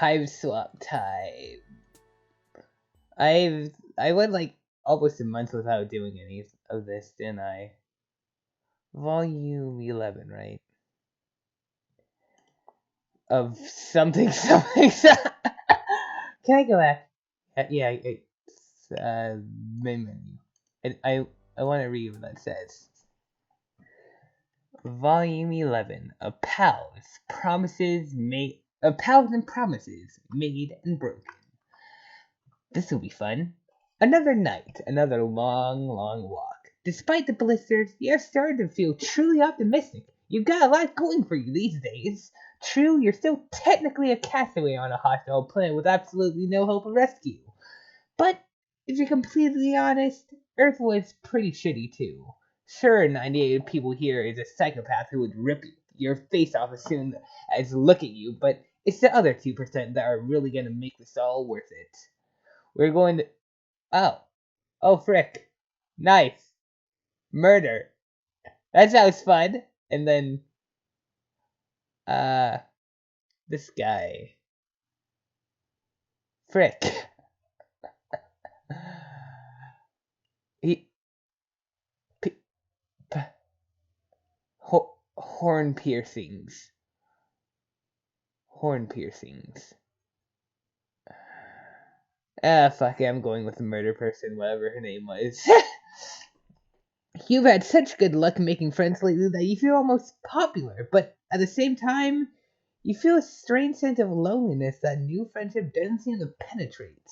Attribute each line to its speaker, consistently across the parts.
Speaker 1: Hiveswap time. I went like almost a month without doing any of this, didn't I? Volume 11, right? Of something. Can I go back? Yeah, it's main menu. I want to read what that says. Volume 11 of pals and promises made and broken. This will be fun. Another night, another long, long walk. Despite the blisters, you're starting to feel truly optimistic. You've got a lot going for you these days. True, you're still technically a castaway on a hostile planet with absolutely no hope of rescue. But if you're completely honest, Earth was pretty shitty too. Sure, 98 people here is a psychopath who would rip your face off as soon as look at you, but it's the other 2% that are really gonna make this all worth it. We're going to. Oh, frick. Nice. Murder. That sounds fun. And then, uh, this guy. Frick. he. P- p- horn piercings. Horn piercings. Fuck it, I'm going with the murder person, whatever her name was. You've had such good luck making friends lately that you feel almost popular, but at the same time, you feel a strange sense of loneliness that new friendship doesn't seem to penetrate.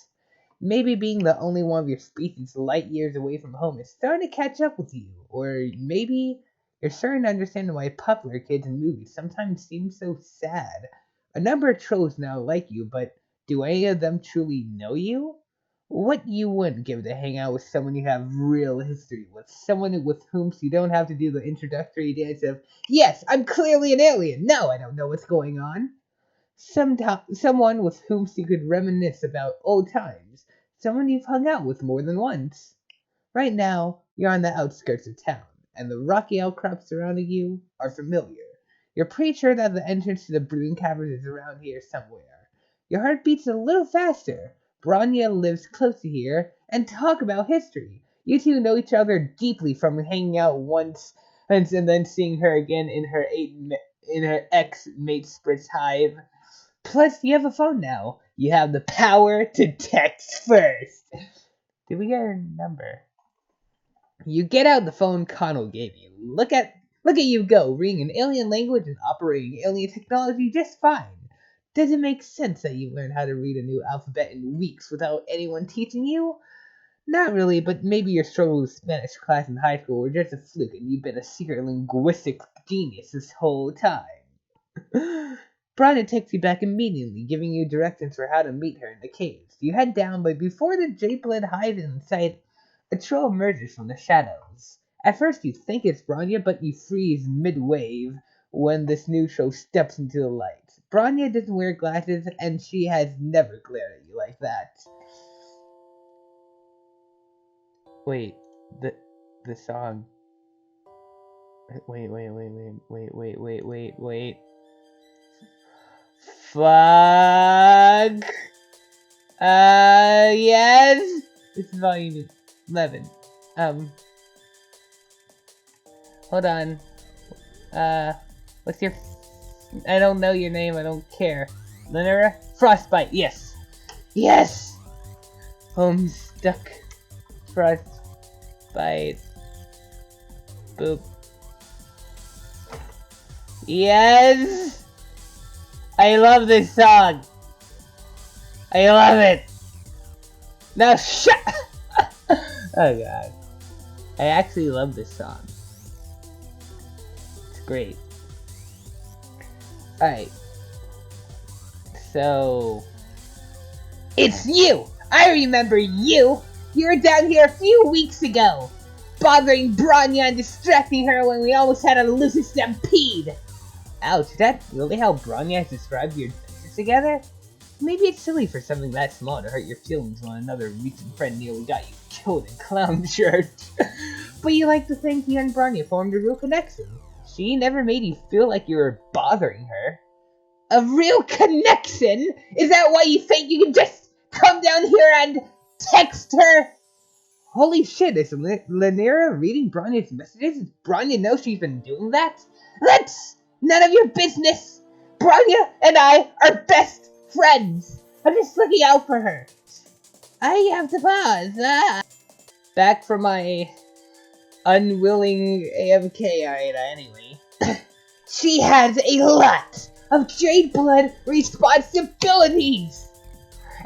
Speaker 1: Maybe being the only one of your species light years away from home is starting to catch up with you, or maybe you're starting to understand why popular kids in movies sometimes seem so sad. A number of trolls now like you, but do any of them truly know you? What you wouldn't give to hang out with someone you have real history with, someone with whom you don't have to do the introductory dance of, yes, I'm clearly an alien, no, I don't know what's going on. Someone with whom you could reminisce about old times, someone you've hung out with more than once. Right now, you're on the outskirts of town, and the rocky outcrops surrounding you are familiar. You're pretty sure that the entrance to the brooding caverns is around here somewhere. Your heart beats a little faster. Bronya lives close to here, and talk about history. You two know each other deeply from hanging out once and then seeing her again in her ex-mate Sprit's hive. Plus, you have a phone now. You have the power to text first. Did we get her number? You get out the phone Connell gave you. Look at you go, reading an alien language and operating alien technology just fine. Does it make sense that you learned how to read a new alphabet in weeks without anyone teaching you? Not really, but maybe your struggle with Spanish class in high school were just a fluke and you've been a secret linguistic genius this whole time. Bronna takes you back immediately, giving you directions for how to meet her in the caves. You head down, but before the J-Blood hides in sight, a troll emerges from the shadows. At first you think it's Bronya, but you freeze mid-wave when this new troll steps into the light. Bronya doesn't wear glasses, and she has never glared at you like that. Wait, the song. Wait. Fuck. Yes. This is volume 11. Hold on. What's your? I don't know your name. I don't care. Linera? Frostbite. Yes. Yes. Home stuck. Frostbite. Boop. Yes. I love this song. I love it. Now shut. Oh god. I actually love this song. It's great. Alright. So. It's you! I remember you! You were down here a few weeks ago! Bothering Bronya and distracting her when we almost had a loose stampede! Ouch, is that really how Bronya has described your adventures together? Maybe it's silly for something that small to hurt your feelings when another recent friend nearly got you killed in clown church. But you like to think you and Bronya formed a real connection. She never made you feel like you were bothering her. A real connection? Is that why you think you can just come down here and text her? Holy shit, is Lanera reading Bronya's messages? Does Bronya know she's been doing that? That's none of your business! Bronya and I are best friends! I'm just looking out for her. I have to pause. Back from my unwilling AFK anyway. She has a lot of Jade Blood responsibilities!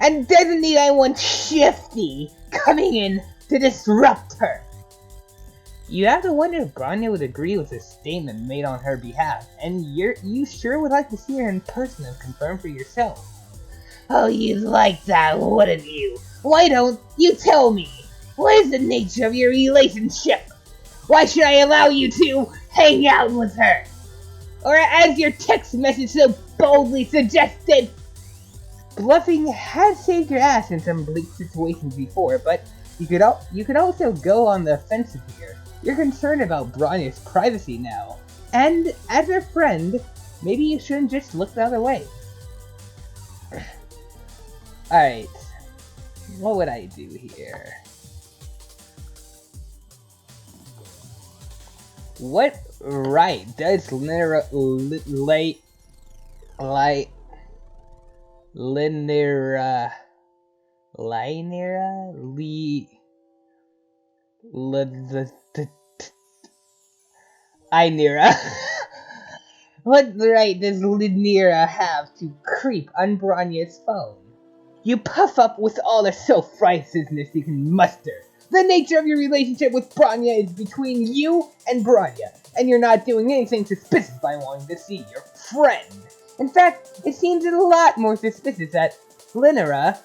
Speaker 1: And doesn't need anyone shifty coming in to disrupt her. You have to wonder if Bronya would agree with this statement made on her behalf, and you sure would like to see her in person and confirm for yourself. Oh, you'd like that, wouldn't you? Why don't you tell me? What is the nature of your relationship? Why should I allow you to hang out with her? Or as your text message so boldly suggested, bluffing has saved your ass in some bleak situations before, but you could also go on the offensive here. You're concerned about Bronya's privacy now, and as her friend, maybe you shouldn't just look the other way. Alright, what would I do here? What right does Lanera what right does Lanera have to creep on Bronya's phone? You puff up with all the self-righteousness you can muster. The nature of your relationship with Bronya is between you and Bronya, and you're not doing anything suspicious by wanting to see your friend. In fact, it seems a lot more suspicious that Lanera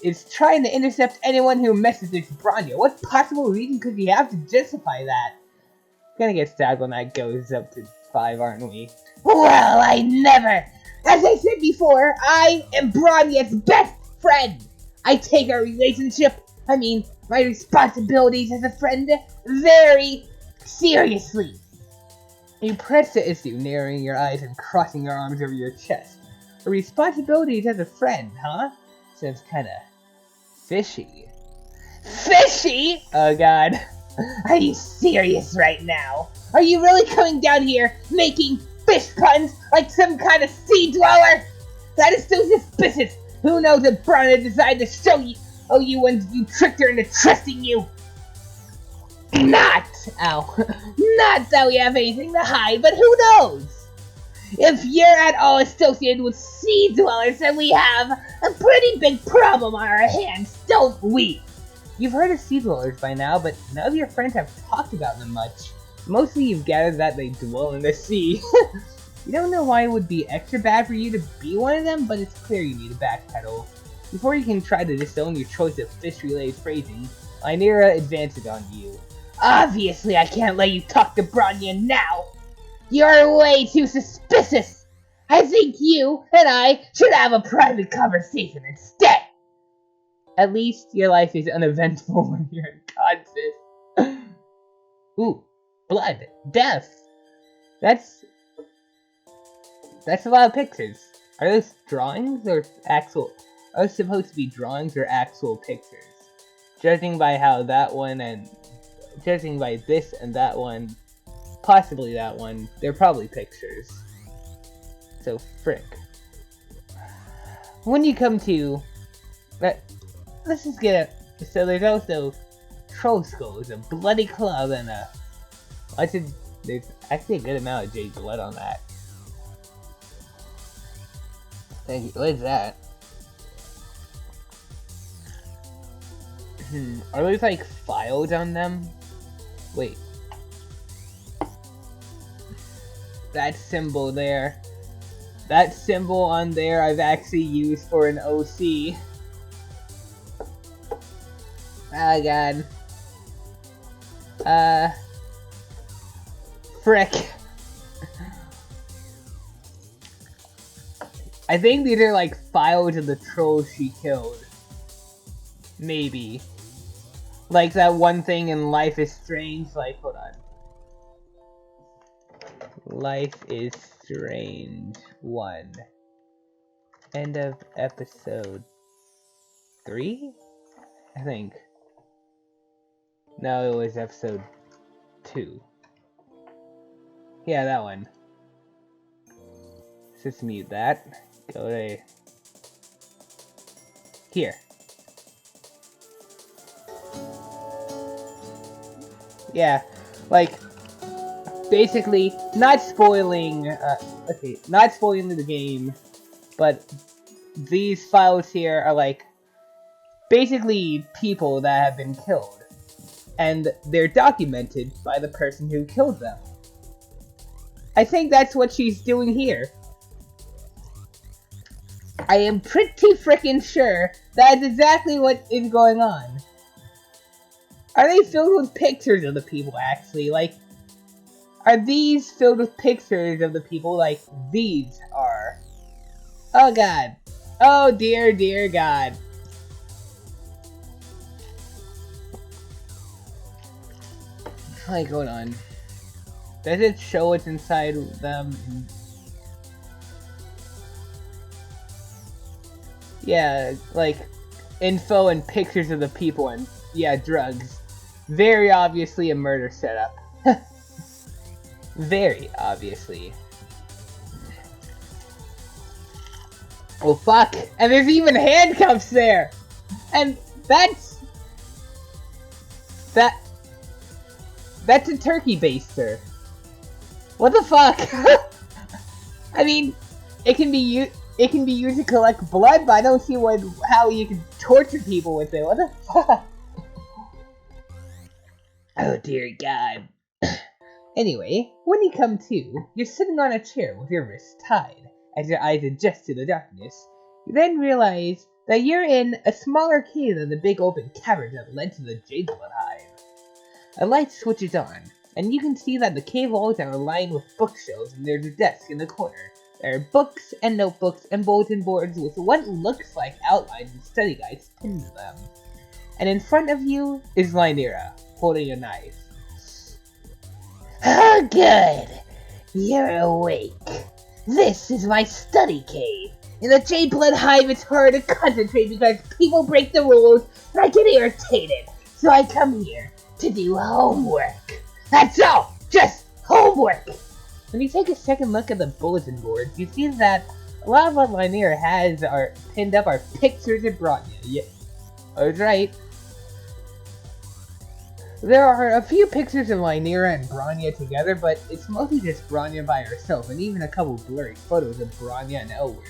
Speaker 1: is trying to intercept anyone who messages Bronya. What possible reason could you have to justify that? Gonna get sad when that goes up to 5, aren't we? Well, I never! As I said before, I am Bronya's best friend! I take our relationship, my responsibilities as a friend, very seriously. You press the issue, narrowing your eyes and crossing your arms over your chest. A responsibilities as a friend, huh? Sounds kinda fishy. Fishy? Oh god. Are you serious right now? Are you really coming down here making fish puns like some kind of sea dweller? That is so suspicious. Who knows if Bronya decided to show you when you tricked her into trusting you? Not that we have anything to hide, but who knows? If you're at all associated with sea dwellers, then we have a pretty big problem on our hands, don't we? You've heard of sea dwellers by now, but none of your friends have talked about them much. Mostly you've gathered that they dwell in the sea. You don't know why it would be extra bad for you to be one of them, but it's clear you need to backpedal. Before you can try to disown your choice of fish-related phrasing, Lanera advances on you. Obviously I can't let you talk to Bronya now! You're way too suspicious! I think you and I should have a private conversation instead! At least your life is uneventful when you're unconscious. Ooh, blood, death! That's a lot of pictures. Are those drawings or actual? Are those supposed to be drawings or actual pictures? Judging by how that one and judging by this and that one, possibly that one, they're probably pictures. So frick. When you come to let's just get it. So there's also troll skulls, a bloody club, and there's actually a good amount of jade blood on that. Thank you. What is that? Are those like files on them? Wait. That symbol there. That symbol on there I've actually used for an OC. Oh god. Frick. I think these are like files of the trolls she killed. Maybe. Like that one thing in Life is Strange, like, hold on. Life is Strange 1. End of episode 3? I think. No, it was episode 2. Yeah, that one. Let's just mute that. Go to here. Yeah, like, basically, not spoiling, not spoiling the game, but these files here are like, basically people that have been killed, and they're documented by the person who killed them. I think that's what she's doing here. I am pretty freaking sure that's exactly what is going on. Are they filled with pictures of the people, actually? Like, are these filled with pictures of the people like these are? Oh god. Oh dear, dear god. Like, hold on. Does it show what's inside them? Yeah, like, info and pictures of the people and, yeah, drugs. Very obviously a murder setup. Very obviously. Oh fuck! And there's even handcuffs there! And that's a turkey baster. What the fuck? I mean, it can be used to collect blood, but I don't see how you can torture people with it. What the fuck? Oh dear god. Anyway, when you come to, you're sitting on a chair with your wrists tied. As your eyes adjust to the darkness, you then realize that you're in a smaller cave than the big open cavern that led to the Jadeblood Hive. A light switches on, and you can see that the cave walls are lined with bookshelves and there's a desk in the corner. There are books and notebooks and bulletin boards with what looks like outlines and study guides pinned to them. And in front of you is Lynera, holding a knife. Oh good! You're awake. This is my study cave. In the Jadeblood Hive it's hard to concentrate because people break the rules and I get irritated. So I come here to do homework. That's all! Just homework! When you take a second look at the bulletin boards, you see that a lot of what Lynera has are pinned up are pictures of Bronya. Yeah, I was right. There are a few pictures of Lynera and Bronya together, but it's mostly just Bronya by herself, and even a couple blurry photos of Bronya and Elwood.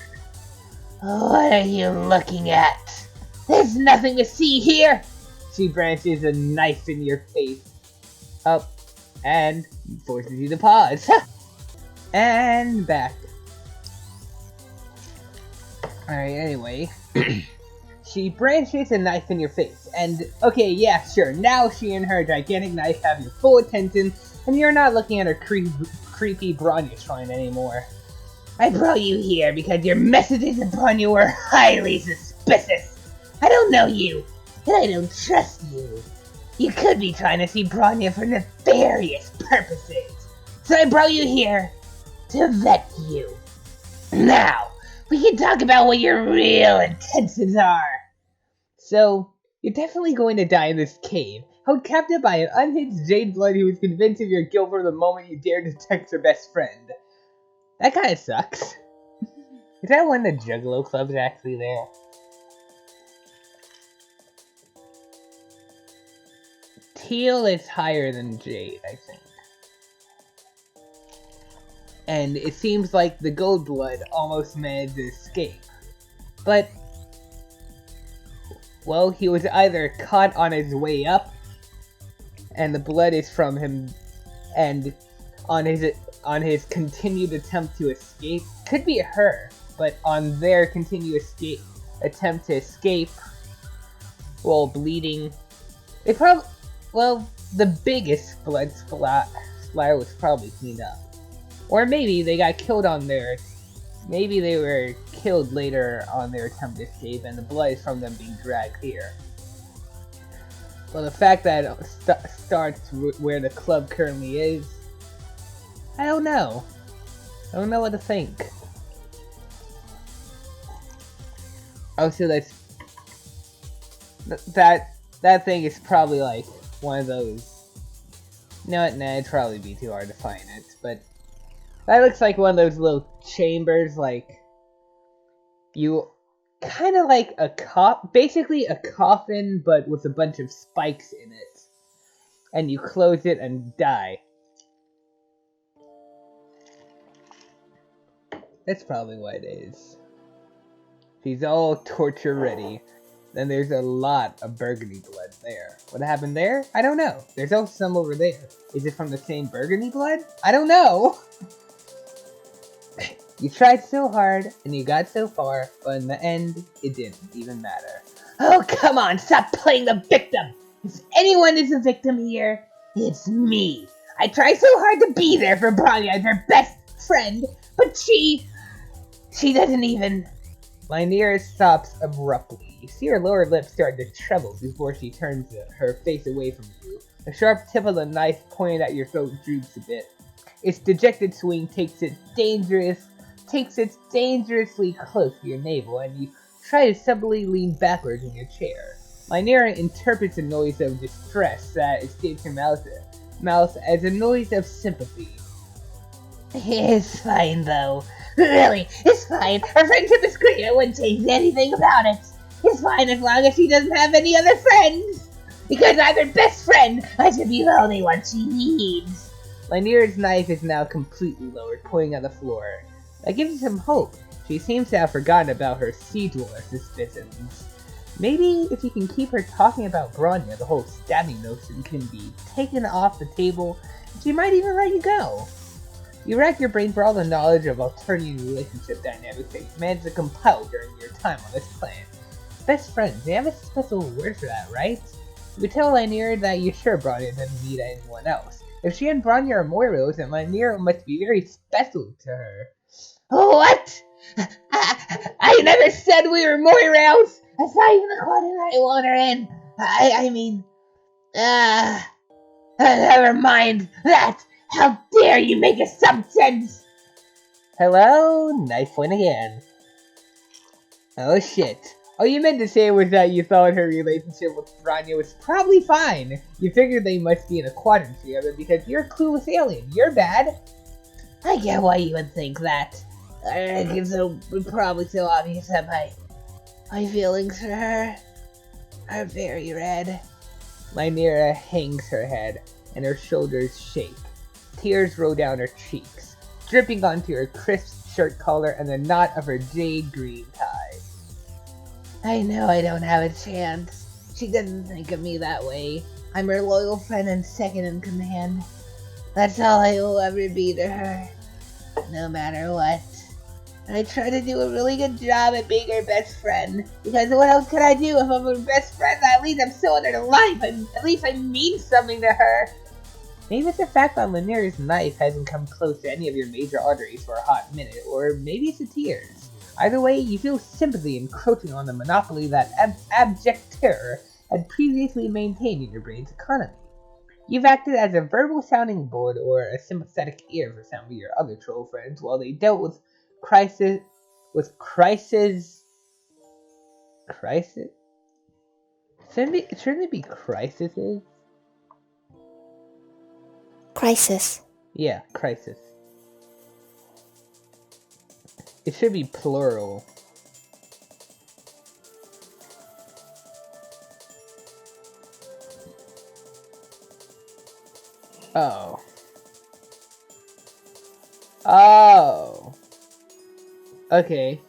Speaker 1: What are you looking at? There's nothing to see here! She branches a knife in your face. Up, and forces you to pause. And back. Alright, anyway. She branches a knife in your face, and okay, yeah, sure, now she and her gigantic knife have your full attention, and you're not looking at her creepy Bronya shrine anymore. I brought you here because your messages to Bronya were highly suspicious. I don't know you, and I don't trust you. You could be trying to see Bronya for nefarious purposes, so I brought you here to vet you. Now, we can talk about what your real intentions are. So, you're definitely going to die in this cave, held captive by an unhinged Jadeblood who is convinced of your guilt from the moment you dare to text her best friend. That kinda sucks. Is that when the Juggalo Club's actually there? Teal is higher than Jade, I think. And it seems like the Goldblood almost managed to escape. But, well, he was either caught on his way up, and the blood is from him, and on his continued attempt to escape, could be her, but on their continued attempt to escape, while bleeding, the biggest blood splatter was probably cleaned up. Or maybe they got killed maybe they were killed later on their attempt to escape and the blood is from them being dragged here. Well, the fact that it starts where the club currently is, I don't know. I don't know what to think. Oh, so that thing is probably like one of those. No, nah, it'd probably be too hard to find it, but that looks like one of those little chambers, like you kind of like basically a coffin, but with a bunch of spikes in it, and you close it and die. That's probably what it is. She's all torture ready. Then there's a lot of burgundy blood there. What happened there? I don't know. There's also some over there. Is it from the same burgundy blood? I don't know! You tried so hard, and you got so far, but in the end, it didn't even matter. Oh, come on! Stop playing the victim! If anyone is a victim here, it's me! I tried so hard to be there for Bronya as her best friend, but she doesn't even... Lynera stops abruptly. You see her lower lip start to tremble before she turns her face away from you. The sharp tip of the knife pointed at your throat droops a bit. Its dejected swing takes it dangerously close to your navel, and you try to subtly lean backwards in your chair. Lynera interprets the noise of distress that escapes her mouth as a noise of sympathy. It's fine, though. Really, it's fine. Our friendship is great. I wouldn't change anything about it. It's fine as long as she doesn't have any other friends. Because I'm her best friend, I should be the only one she needs. Lynera's knife is now completely lowered, pointing at the floor. That gives you some hope. She seems to have forgotten about her sea dweller suspicions. Maybe if you can keep her talking about Bronya, the whole stabbing notion can be taken off the table, and she might even let you go. You rack your brain for all the knowledge of alternative relationship dynamics that you've managed to compile during your time on this planet. Best friends, they have a special word for that, right? You could tell Lynera that you're sure Bronya doesn't need anyone else. If she and Bronya are Moiros, then Lynera must be very special to her. What? I never said we were Moiros! That's not even the quadrant I want her in! Never mind that! How dare you make assumptions! Hello? Knife point again. Oh shit. All you meant to say was that you thought her relationship with Bronya was probably fine. You figured they must be in a quadrant together because you're a clueless alien. You're bad. I get why you would think that. It's probably so obvious that my feelings for her are very red. Lynera hangs her head, and her shoulders shake. Tears roll down her cheeks, dripping onto her crisp shirt collar and the knot of her jade green tie. I know I don't have a chance. She doesn't think of me that way. I'm her loyal friend and second in command. That's all I will ever be to her, no matter what. And I try to do a really good job at being her best friend, because what else could I do if I'm her best friend? At least I'm still in her life, and at least I mean something to her. Maybe it's the fact that Lynera's knife hasn't come close to any of your major arteries for a hot minute, or maybe it's the tears. Either way, you feel sympathy encroaching on the monopoly that abject terror had previously maintained in your brain's economy. You've acted as a verbal sounding board or a sympathetic ear for some of your other troll friends while they dealt with crisis. Shouldn't it be crises?
Speaker 2: Crisis.
Speaker 1: Yeah, crisis. It should be plural. Oh. Oh. Okay.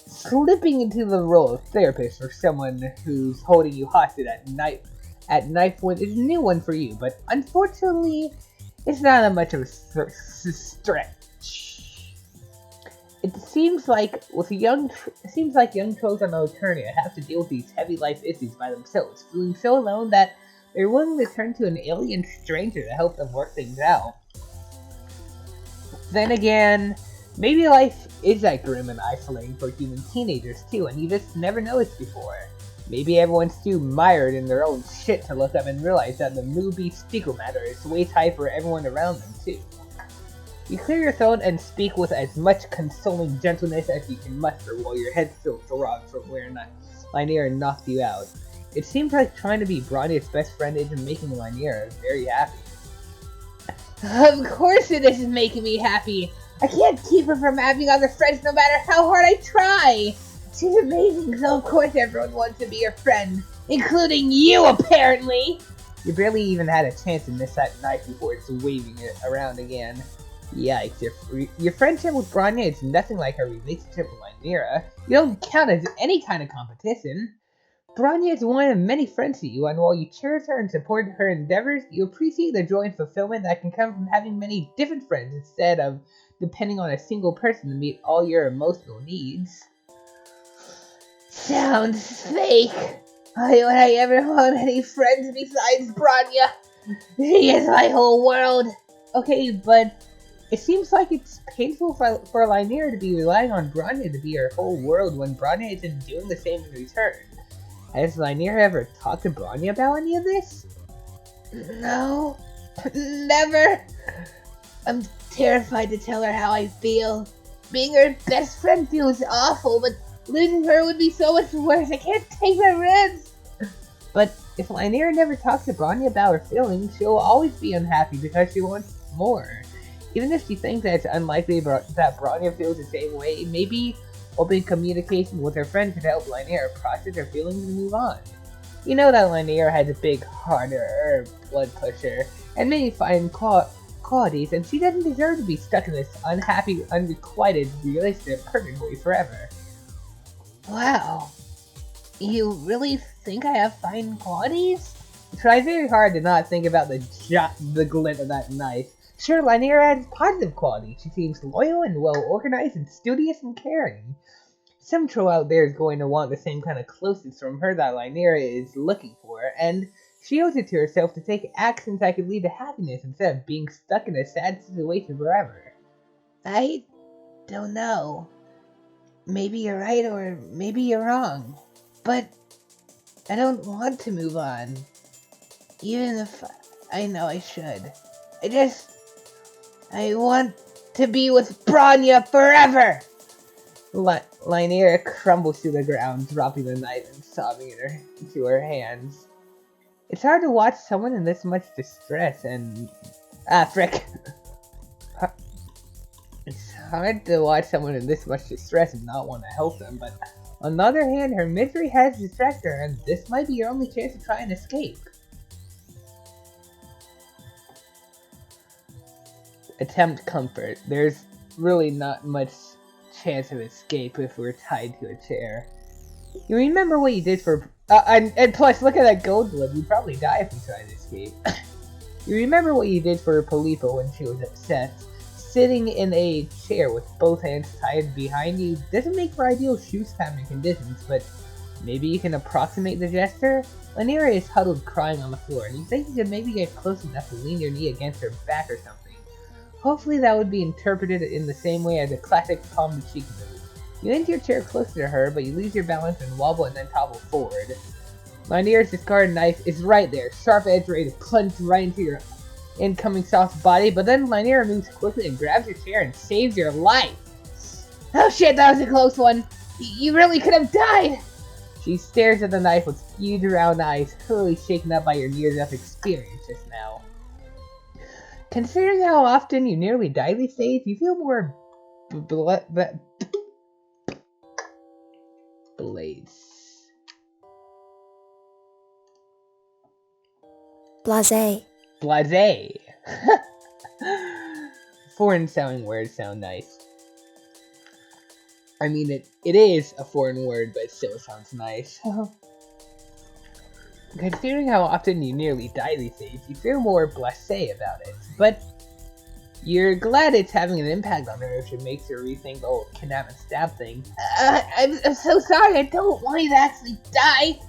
Speaker 1: Slipping into the role of therapist for someone who's holding you hostage at knife point is a new one for you, but unfortunately, it's not that much of a stretch. It seems like young trolls on Eternia have to deal with these heavy life issues by themselves, feeling so alone that they're willing to turn to an alien stranger to help them work things out. Then again, maybe life is that grim and isolating for human teenagers too, and you just never noticed before. Maybe everyone's too mired in their own shit to look up and realize that the movie speaker matter is waist high for everyone around them too. You clear your throat and speak with as much consoling gentleness as you can muster while your head still throbs from where Lynera knocked you out. It seems like trying to be Bronya's best friend isn't making Lynera very happy. Of course it isn't making me happy! I can't keep her from having other friends no matter how hard I try! She's amazing, so of course everyone wants to be her friend, including you, apparently! You barely even had a chance to miss that knife before it's waving it around again. Yikes, your friendship with Bronya is nothing like her relationship with Lynera. You don't count as any kind of competition. Bronya is one of many friends to you, and while you cherish her and support her endeavors, you appreciate the joy and fulfillment that can come from having many different friends instead of depending on a single person to meet all your emotional needs. Sounds fake. Why would I ever want any friends besides Bronya? She is my whole world. Okay, but it seems like it's painful for Lynera to be relying on Bronya to be her whole world when Bronya isn't doing the same in return. Has Lynera ever talked to Bronya about any of this? No, never. I'm terrified to tell her how I feel. Being her best friend feels awful, but losing her would be so much worse. I can't take that risk. But if Lynera never talks to Bronya about her feelings, she'll always be unhappy because she wants more. Even if she thinks that it's unlikely that Bronya feels the same way, maybe open communication with her friend could help Lynera process her feelings and move on. You know that Lynera has a big heart or blood pusher, and many fine qualities, and she doesn't deserve to be stuck in this unhappy, unrequited relationship purgatory forever. Wow. You really think I have fine qualities? Try very hard to not think about the glint of that knife. Sure, Lynera has positive qualities. She seems loyal and well-organized and studious and caring. Some troll out there is going to want the same kind of closeness from her that Lynera is looking for, and she owes it to herself to take actions that could lead to happiness instead of being stuck in a sad situation forever. I don't know. Maybe you're right or maybe you're wrong. But I don't want to move on. Even if I know I should. I want to be with Bronya forever! Lynera crumbles to the ground, dropping the knife and sobbing into her hands. It's hard to watch someone in this much distress and... frick. It's hard to watch someone in this much distress and not want to help them, but on the other hand, her misery has distracted her, and this might be your only chance to try and escape. Attempt comfort. There's really not much chance of escape if we're tied to a chair. You remember what you did for... and plus, look at that gold blood. You'd probably die if you tried to escape. You remember what you did for Polipa when she was upset. Sitting in a chair with both hands tied behind you doesn't make for ideal shoe spamming conditions, but maybe you can approximate the gesture? Lynera is huddled crying on the floor, and you think you could maybe get close enough to lean your knee against her back or something. Hopefully that would be interpreted in the same way as a classic palm-to-cheek move. You lean your chair closer to her, but you lose your balance and wobble and then topple forward. Lynera's discarded knife is right there, sharp edge ready to plunge right into your incoming soft body, but then Lynera moves quickly and grabs your chair and saves your life. Oh shit, that was a close one. You really could have died. She stares at the knife with huge round eyes, clearly shaken up by your near-death experience just now. Considering how often you nearly die these days, you feel more blades.
Speaker 2: Blasé.
Speaker 1: Blasé. Foreign sounding words sound nice. I mean, it is a foreign word, but it still sounds nice. Considering how often you nearly die these days, you feel more blasé about it, but you're glad it's having an impact on her if it makes her rethink the whole kidnap and stab thing. I'm so sorry, I don't want you to actually die!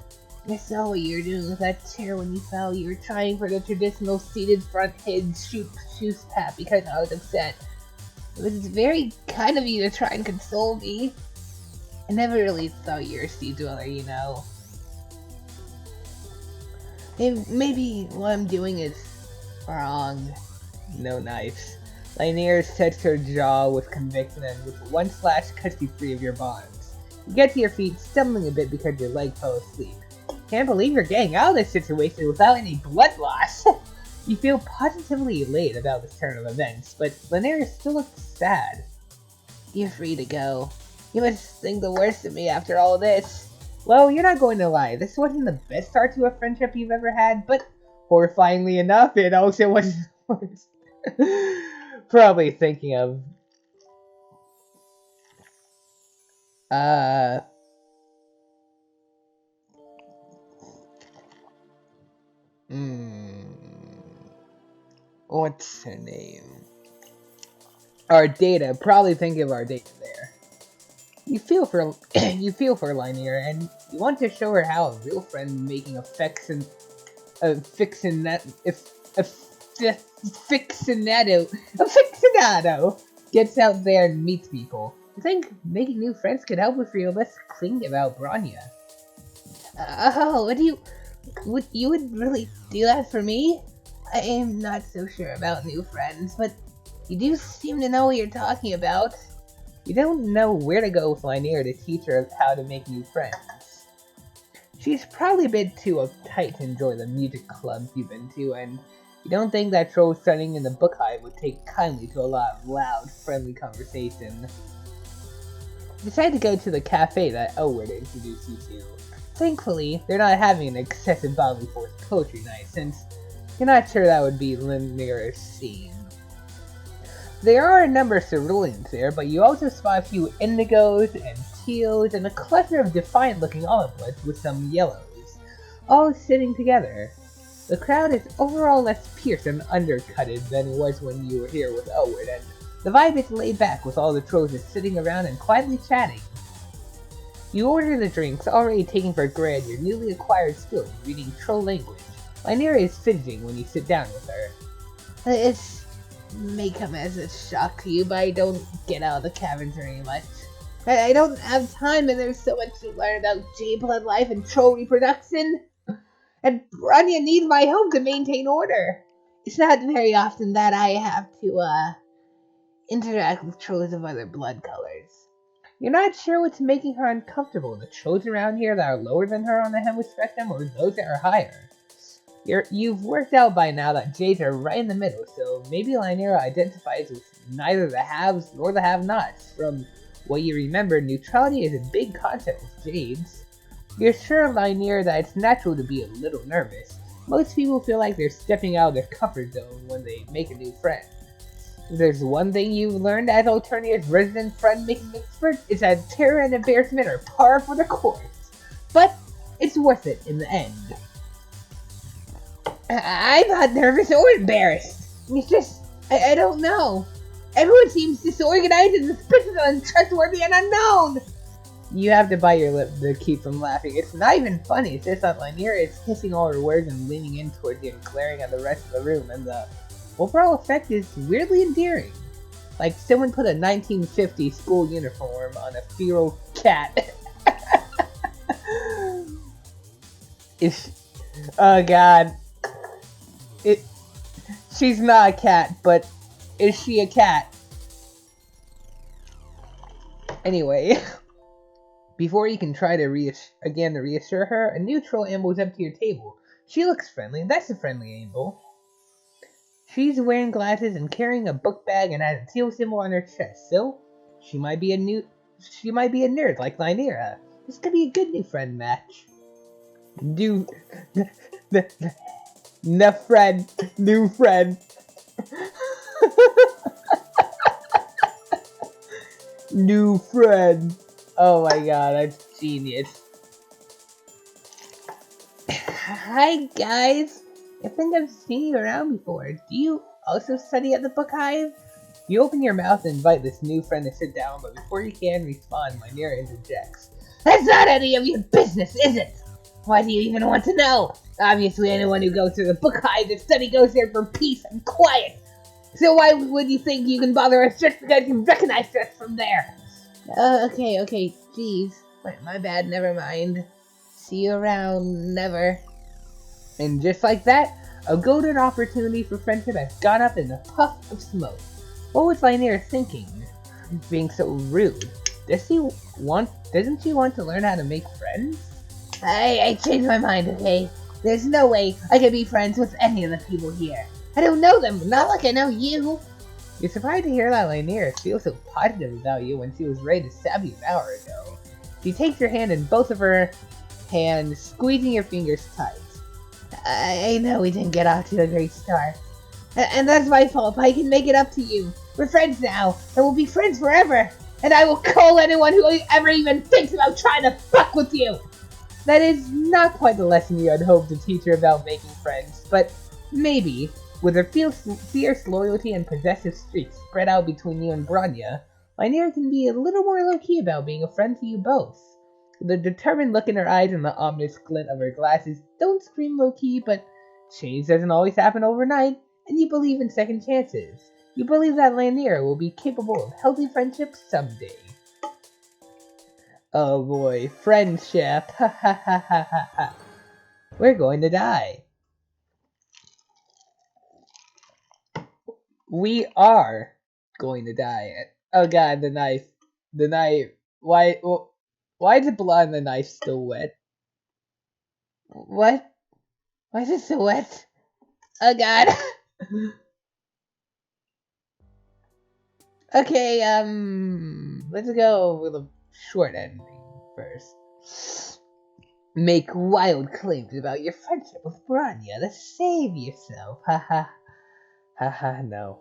Speaker 1: I saw what you were doing with that chair when you fell. You were trying for the traditional seated front head shoe pat because I was upset. It was very kind of you to try and console me. I never really thought you were a sea dweller, you know. Maybe what I'm doing is wrong. No knives. Lanier sets her jaw with conviction and with one slash cuts you free of your bonds. You get to your feet, stumbling a bit because your leg fell asleep. Can't believe you're getting out of this situation without any blood loss. You feel positively elated about this turn of events, but Lanier still looks sad. You're free to go. You must think the worst of me after all this. Well, you're not going to lie. This wasn't the best start to a friendship you've ever had, but horrifyingly enough, it also wasn't the worst. Probably thinking of... What's her name? Our data. Probably thinking of our data there. You feel for Lanier, and you want to show her how a real friend making aficionado gets out there and meets people. You think making new friends could help if you're less clingy about Bronya? Would you really do that for me? I am not so sure about new friends, but you do seem to know what you're talking about. You don't know where to go with Lanier to teach her how to make new friends. She's probably a bit too uptight to enjoy the music clubs you've been to, and you don't think that troll studying in the book hive would take kindly to a lot of loud, friendly conversation. You decide to go to the cafe that Elwood introduced you to. Thankfully, they're not having an excessive bodily force poetry night, since you're not sure that would be Lanier's scene. There are a number of ceruleans there, but you also spot a few indigos and teals and a cluster of defiant-looking olive woods with some yellows, all sitting together. The crowd is overall less pierced and undercutted than it was when you were here with Elwood, and the vibe is laid back with all the trolls just sitting around and quietly chatting. You order the drinks, already taking for granted your newly acquired skill in reading troll language. Lanier is fidgeting when you sit down with her. It may come as a shock to you, but I don't get out of the caverns very much. I don't have time, and there's so much to learn about J-blood life and troll reproduction. And Bronya needs my help to maintain order. It's not very often that I have to, interact with trolls of other blood colors. You're not sure what's making her uncomfortable, the trolls around here that are lower than her on the Hemwood spectrum, or those that are higher. You've worked out by now that Jades are right in the middle, so maybe Lanier identifies with neither the haves nor the have-nots. From what you remember, neutrality is a big concept with Jades. You're sure, Lanier, that it's natural to be a little nervous. Most people feel like they're stepping out of their comfort zone when they make a new friend. If there's one thing you've learned as Alternia's resident friend-making expert, it's that terror and embarrassment are par for the course. But it's worth it in the end. I'm not nervous or embarrassed. It's just, I don't know. Everyone seems disorganized and suspicious and untrustworthy and unknown. You have to bite your lip to keep from laughing. It's not even funny. It's just that Lanier is hissing all her words and leaning in towards you and glaring at the rest of the room, and the overall effect is weirdly endearing. Like someone put a 1950s school uniform on a feral cat. Oh god. She's not a cat, but is she a cat? Anyway, before you can try to reassure her, a new troll ambles up to your table. She looks friendly, that's a friendly amble. She's wearing glasses and carrying a book bag and has a teal symbol on her chest, so she might be a nerd like Lynera. This could be a good new friend match. New friend. New friend. Oh my god, that's genius. Hi guys. I think I've seen you around before. Do you also study at the book hive? You open your mouth and invite this new friend to sit down, but before you can respond, Lynera interjects. That's not any of your business, is it? Why do you even want to know? Obviously, anyone who goes to the book hive to study goes there for peace and quiet. So why would you think you can bother us just because you recognize us from there? Okay, jeez. My bad, never mind. See you around, never. And just like that, a golden opportunity for friendship has gone up in a puff of smoke. What was Lynere thinking? Being so rude. Doesn't she want to learn how to make friends? I changed my mind, okay? There's no way I can be friends with any of the people here. I don't know them, not like I know you. You're surprised to hear that Lynere feels so positive about you when she was ready to stab you an hour ago. She takes your hand in both of her hands, squeezing your fingers tight. I know we didn't get off to a great start. And that's my fault, but I can make it up to you. We're friends now, and we'll be friends forever. And I will call anyone who ever even thinks about trying to fuck with you. That is not quite the lesson you had hoped to teach her about making friends, but maybe, with her fierce loyalty and possessive streaks spread out between you and Bronya, Lynere can be a little more low-key about being a friend to you both. The determined look in her eyes and the ominous glint of her glasses don't scream low-key, but change doesn't always happen overnight, and you believe in second chances. You believe that Lynere will be capable of healthy friendships someday. Oh boy, friendship. Ha ha ha ha ha ha. We're going to die. We are going to die. Oh god, the knife. The knife. Why is the blood on the knife still wet? What? Why is it so wet? Oh god. Okay, let's go with a short ending first. Make wild claims about your friendship with Bronya to save yourself. Haha. Haha, no.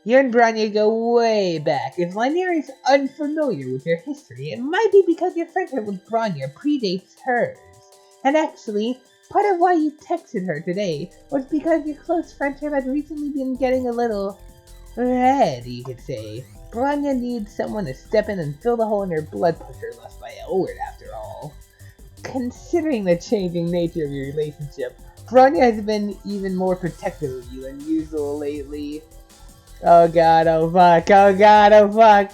Speaker 1: You and Bronya go way back. If Lynere is unfamiliar with your history, it might be because your friendship with Bronya predates hers. And actually, part of why you texted her today was because your close friendship had recently been getting a little red, you could say. Bronya needs someone to step in and fill the hole in her blood pressure left by Elward, after all. Considering the changing nature of your relationship, Bronya has been even more protective of you than usual lately. Oh god, oh fuck, oh god, oh fuck.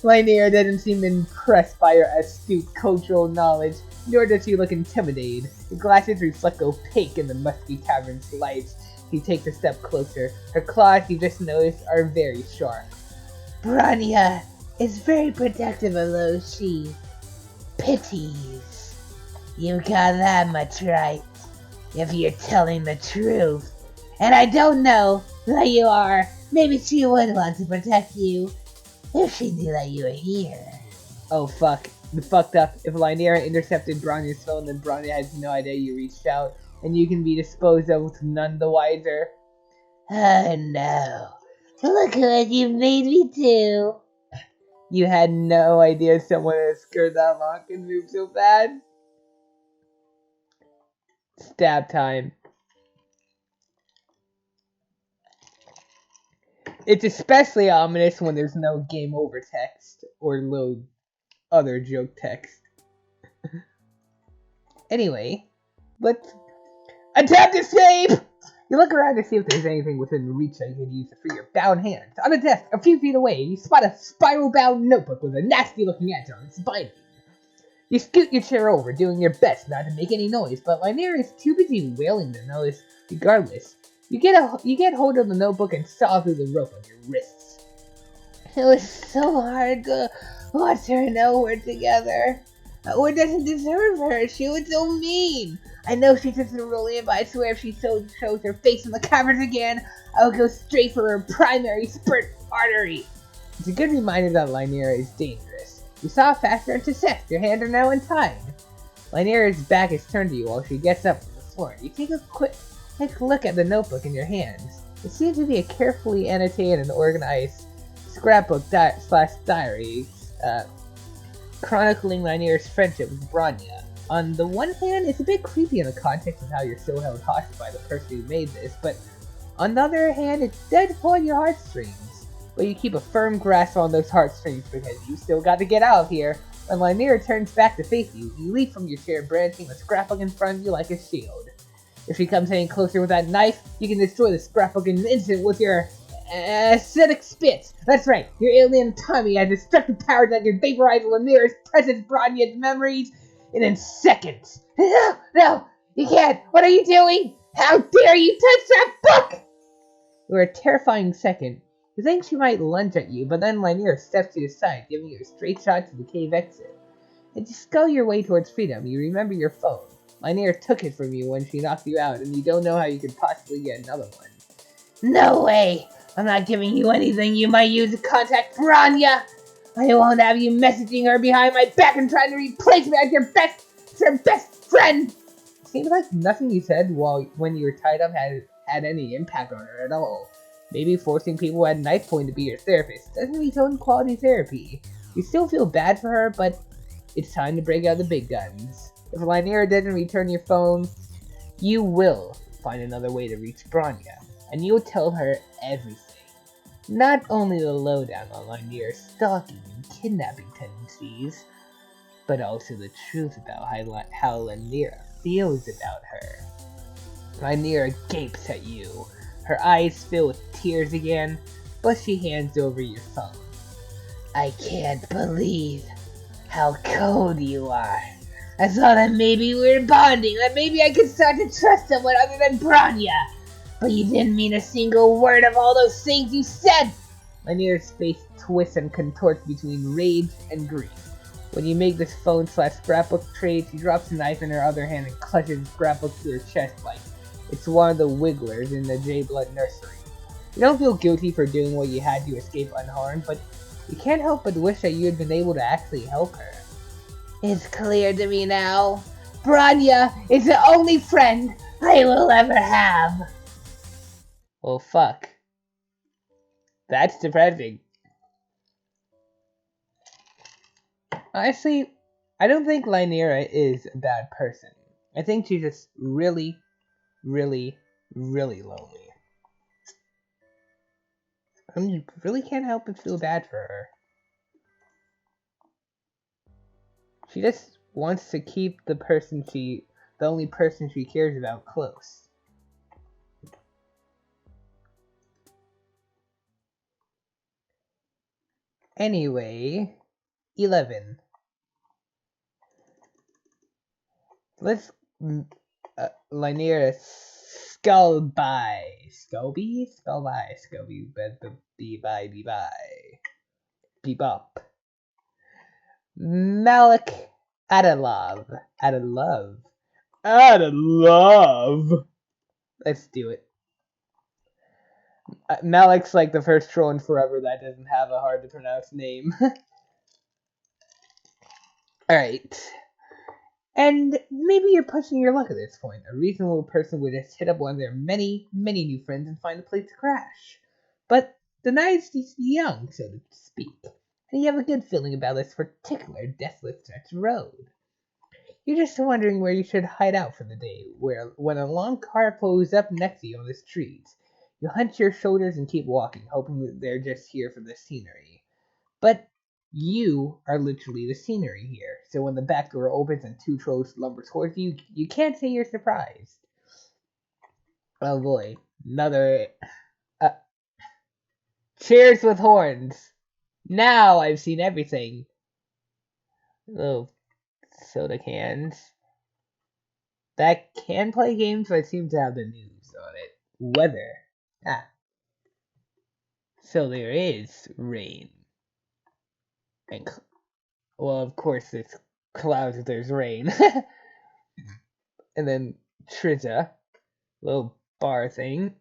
Speaker 1: Lynere doesn't seem impressed by your astute cultural knowledge, nor does she look intimidated. Her glasses reflect opaque in the musky cavern's lights. She takes a step closer. Her claws, you just noticed, are very sharp. Bronya is very protective of those she pities. You got that much right, if you're telling the truth. And I don't know that you are. Maybe she would want to protect you if she knew that you were here. Oh fuck. The fucked up. If Lynere intercepted Bronya's phone, then Bronya has no idea you reached out, and you can be disposed of none the wiser. Oh no. Look what you made me do. You had no idea someone with a skirt that long can move so fast. Stab time. It's especially ominous when there's no game over text or load other joke text. Anyway, let's attempt escape! You look around to see if there's anything within reach that you can use to free your bound hands. On a desk, a few feet away, you spot a spiral-bound notebook with a nasty-looking edge on its binding. You scoot your chair over, doing your best not to make any noise, but Lynere is too busy wailing to notice regardless. You get hold of the notebook and saw through the rope on your wrists. It was so hard to watch her and Elward together. Elward doesn't deserve her. She was so mean. I know she's just a Cerulean, but I swear if she shows her face in the caverns again, I will go straight for her primary spurt artery. It's a good reminder that Lynere is dangerous. You saw faster and success. Your hands are now untied. Lynere's back is turned to you while she gets up from the floor. You take a quick look at the notebook in your hands. It seems to be a carefully annotated and organized scrapbook slash diary, chronicling Lynere's friendship with Bronya. On the one hand, it's a bit creepy in the context of how you're still held hostage by the person who made this, but on the other hand, it does pull on your heartstrings. But you keep a firm grasp on those heartstrings because you still got to get out of here. When Lynere turns back to face you, you leap from your chair, brandishing the scrapbook in front of you like a shield. If she comes any closer with that knife, you can destroy the scrapbook in an instant with your acidic spit. That's right, your alien tummy has destructive powers that can vaporize Lynere's precious Bronya's memories in seconds. No, you can't. What are you doing? How dare you touch that book? For a terrifying second, you think she might lunge at you, but then Lanier steps to your side, giving you a straight shot to the cave exit. As you scull your way towards freedom, you remember your phone. Lanier took it from you when she knocked you out, and you don't know how you could possibly get another one. No way! I'm not giving you anything you might use to contact Branya! I won't have you messaging her behind my back and trying to replace me as your best friend! Seems like nothing you said when you were tied up had any impact on her at all. Maybe forcing people at knife point to be your therapist doesn't mean quality therapy. You still feel bad for her, but it's time to break out the big guns. If Lanier doesn't return your phone, you will find another way to reach Branya, and you'll tell her everything. Not only the lowdown on Lanier's stalking and kidnapping tendencies, but also the truth about how Lanier feels about her. Lanier gapes at you. Her eyes fill with tears again, but she hands over your phone. I can't believe how cold you are. I thought that maybe we were bonding, that maybe I could start to trust someone other than Branya. But you didn't mean a single word of all those things you said! Lanier's face twists and contorts between rage and grief. When you make this phone/scrapbook trade, she drops the knife in her other hand and clutches the scrapbook to her chest like it's one of the wigglers in the J-Blood nursery. You don't feel guilty for doing what you had to escape unharmed, but you can't help but wish that you had been able to actually help her. It's clear to me now. Branya is the only friend I will ever have. Well, fuck. That's depressing. Honestly, I don't think Lyanera is a bad person. I think she's just really, really, really lonely. I mean, you really can't help but feel bad for her. She just wants to keep the only person she cares about close. Anyway, 11. Let's Lyanera Skullby, Bebop. Malik Adalov. Let's do it. Malik's like the first troll in forever that doesn't have a hard to pronounce name. Alright. And maybe you're pushing your luck at this point. A reasonable person would just hit up one of their many, many new friends and find a place to crash. But the night is young, so to speak, and you have a good feeling about this particular deathless stretch road. You're just wondering where you should hide out for the day, when a long car pulls up next to you on the street. You hunch your shoulders and keep walking, hoping that they're just here for the scenery. But you are literally the scenery here, so when the back door opens and two trolls lumber towards you, you can't say you're surprised. Oh boy, another... cheers with horns! Now I've seen everything. Little soda cans. That can play games, but seem to have the news on it. Weather. So there is rain. And, well, of course, there's clouds if there's rain. And then Triza, little bar thing.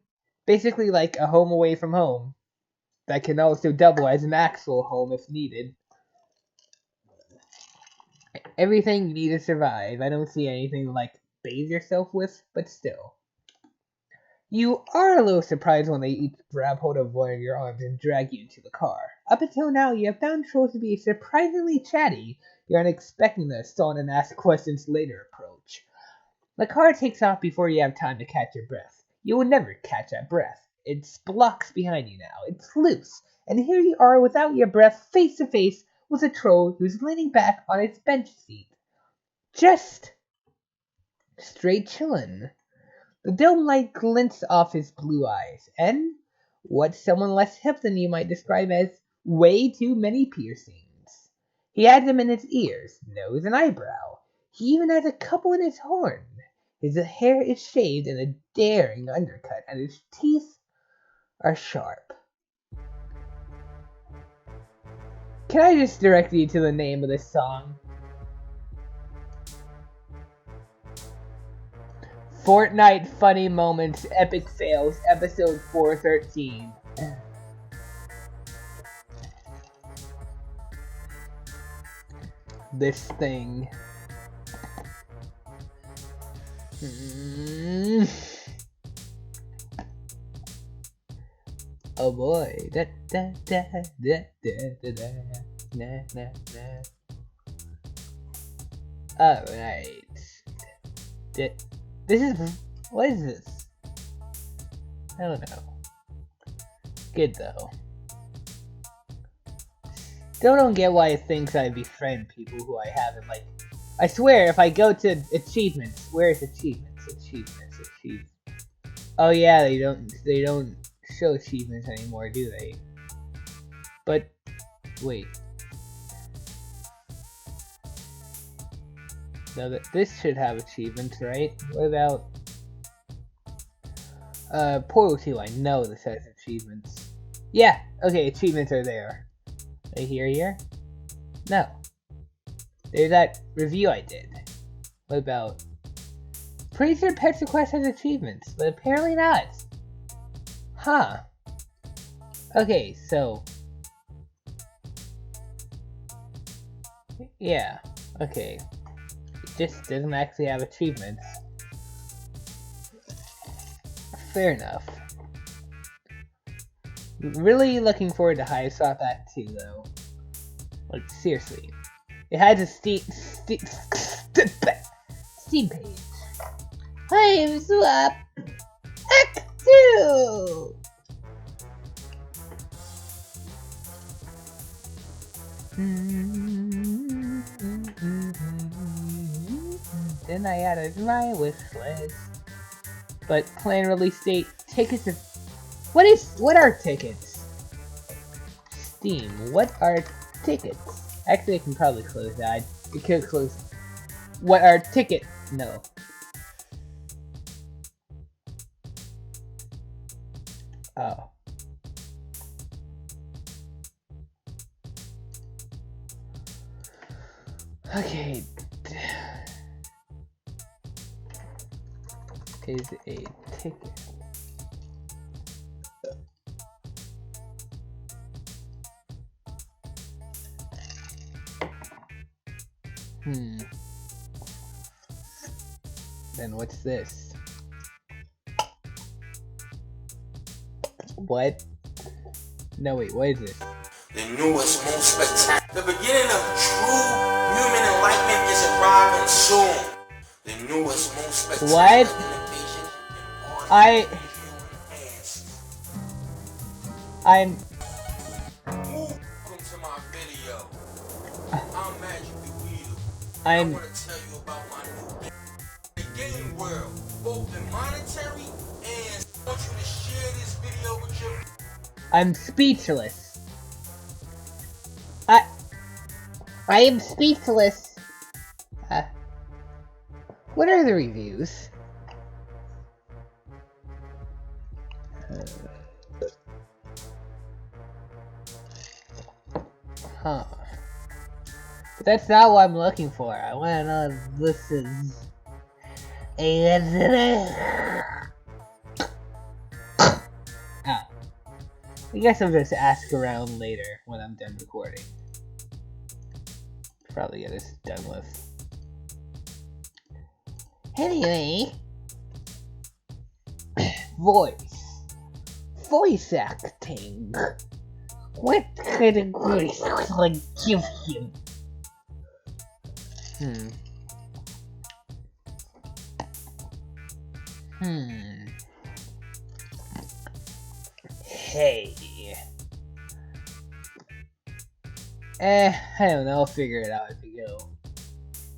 Speaker 1: Basically like a home away from home. That can also double as an actual home if needed. Everything you need to survive. I don't see anything to like bathe yourself with, but still. You are a little surprised when they each grab hold of one of your arms and drag you into the car. Up until now, you have found trolls to be surprisingly chatty. You're unexpecting the assault and ask questions later approach. The car takes off before you have time to catch your breath. You will never catch that breath. It's blocks behind you now. It's loose. And here you are without your breath, face to face with a troll who's leaning back on its bench seat. Just straight chillin'. The dome light glints off his blue eyes, and what someone less hip than you might describe as way too many piercings. He has them in his ears, nose, and eyebrow. He even has a couple in his horn. His hair is shaved in a daring undercut, and his teeth are sharp. Can I just direct you to the name of this song? Fortnite Funny Moments Epic Fails, episode 413. This thing. Oh boy. Da, da, da, da, da, da, da. Nah, nah, nah. Alright. This is... What is this? I don't know. Good though. Still don't get why it thinks I befriend people who I haven't, like... I swear, if I go to achievements... Where's achievements? Achievements. Oh yeah, they don't show achievements anymore, do they? But... Wait. No, this should have achievements, right? What about... Portal 2, I know this has achievements. Yeah, okay, achievements are there. Are they here? No. There's that review I did. What about... Pretty sure Pets Request has achievements, but apparently not. Huh. Okay, so... Yeah, okay. It just doesn't actually have achievements. Fair enough. Really looking forward to Hiveswap Act 2 though. Like, seriously. It has a Steam page. Hiveswap Act 2! Then I added my wish list. But plan release date, tickets are... What are tickets? Steam, what are tickets? Actually, I can probably close that. It could close... What are tickets? No. Oh. Okay. Is a ticket. Then what's this? What? No wait, what is this?
Speaker 2: The newest, most spectacular. The beginning of true human enlightenment is arriving soon. The newest, most spectacular.
Speaker 1: What? I'm
Speaker 2: Welcome to my video. I'm Magic the Wheel.
Speaker 1: I
Speaker 2: want to tell you about my new game. The game world, both the monetary and I want you to share this video with your...
Speaker 1: I'm speechless. I am speechless. What are the reviews? Huh. But that's not what I'm looking for. I want to know if this is Oh. I guess I'll just ask around later when I'm done recording. Probably get this done with. Anyway. Voice acting. What kind of voice will I give you? Hey. I don't know, I'll figure it out as we go.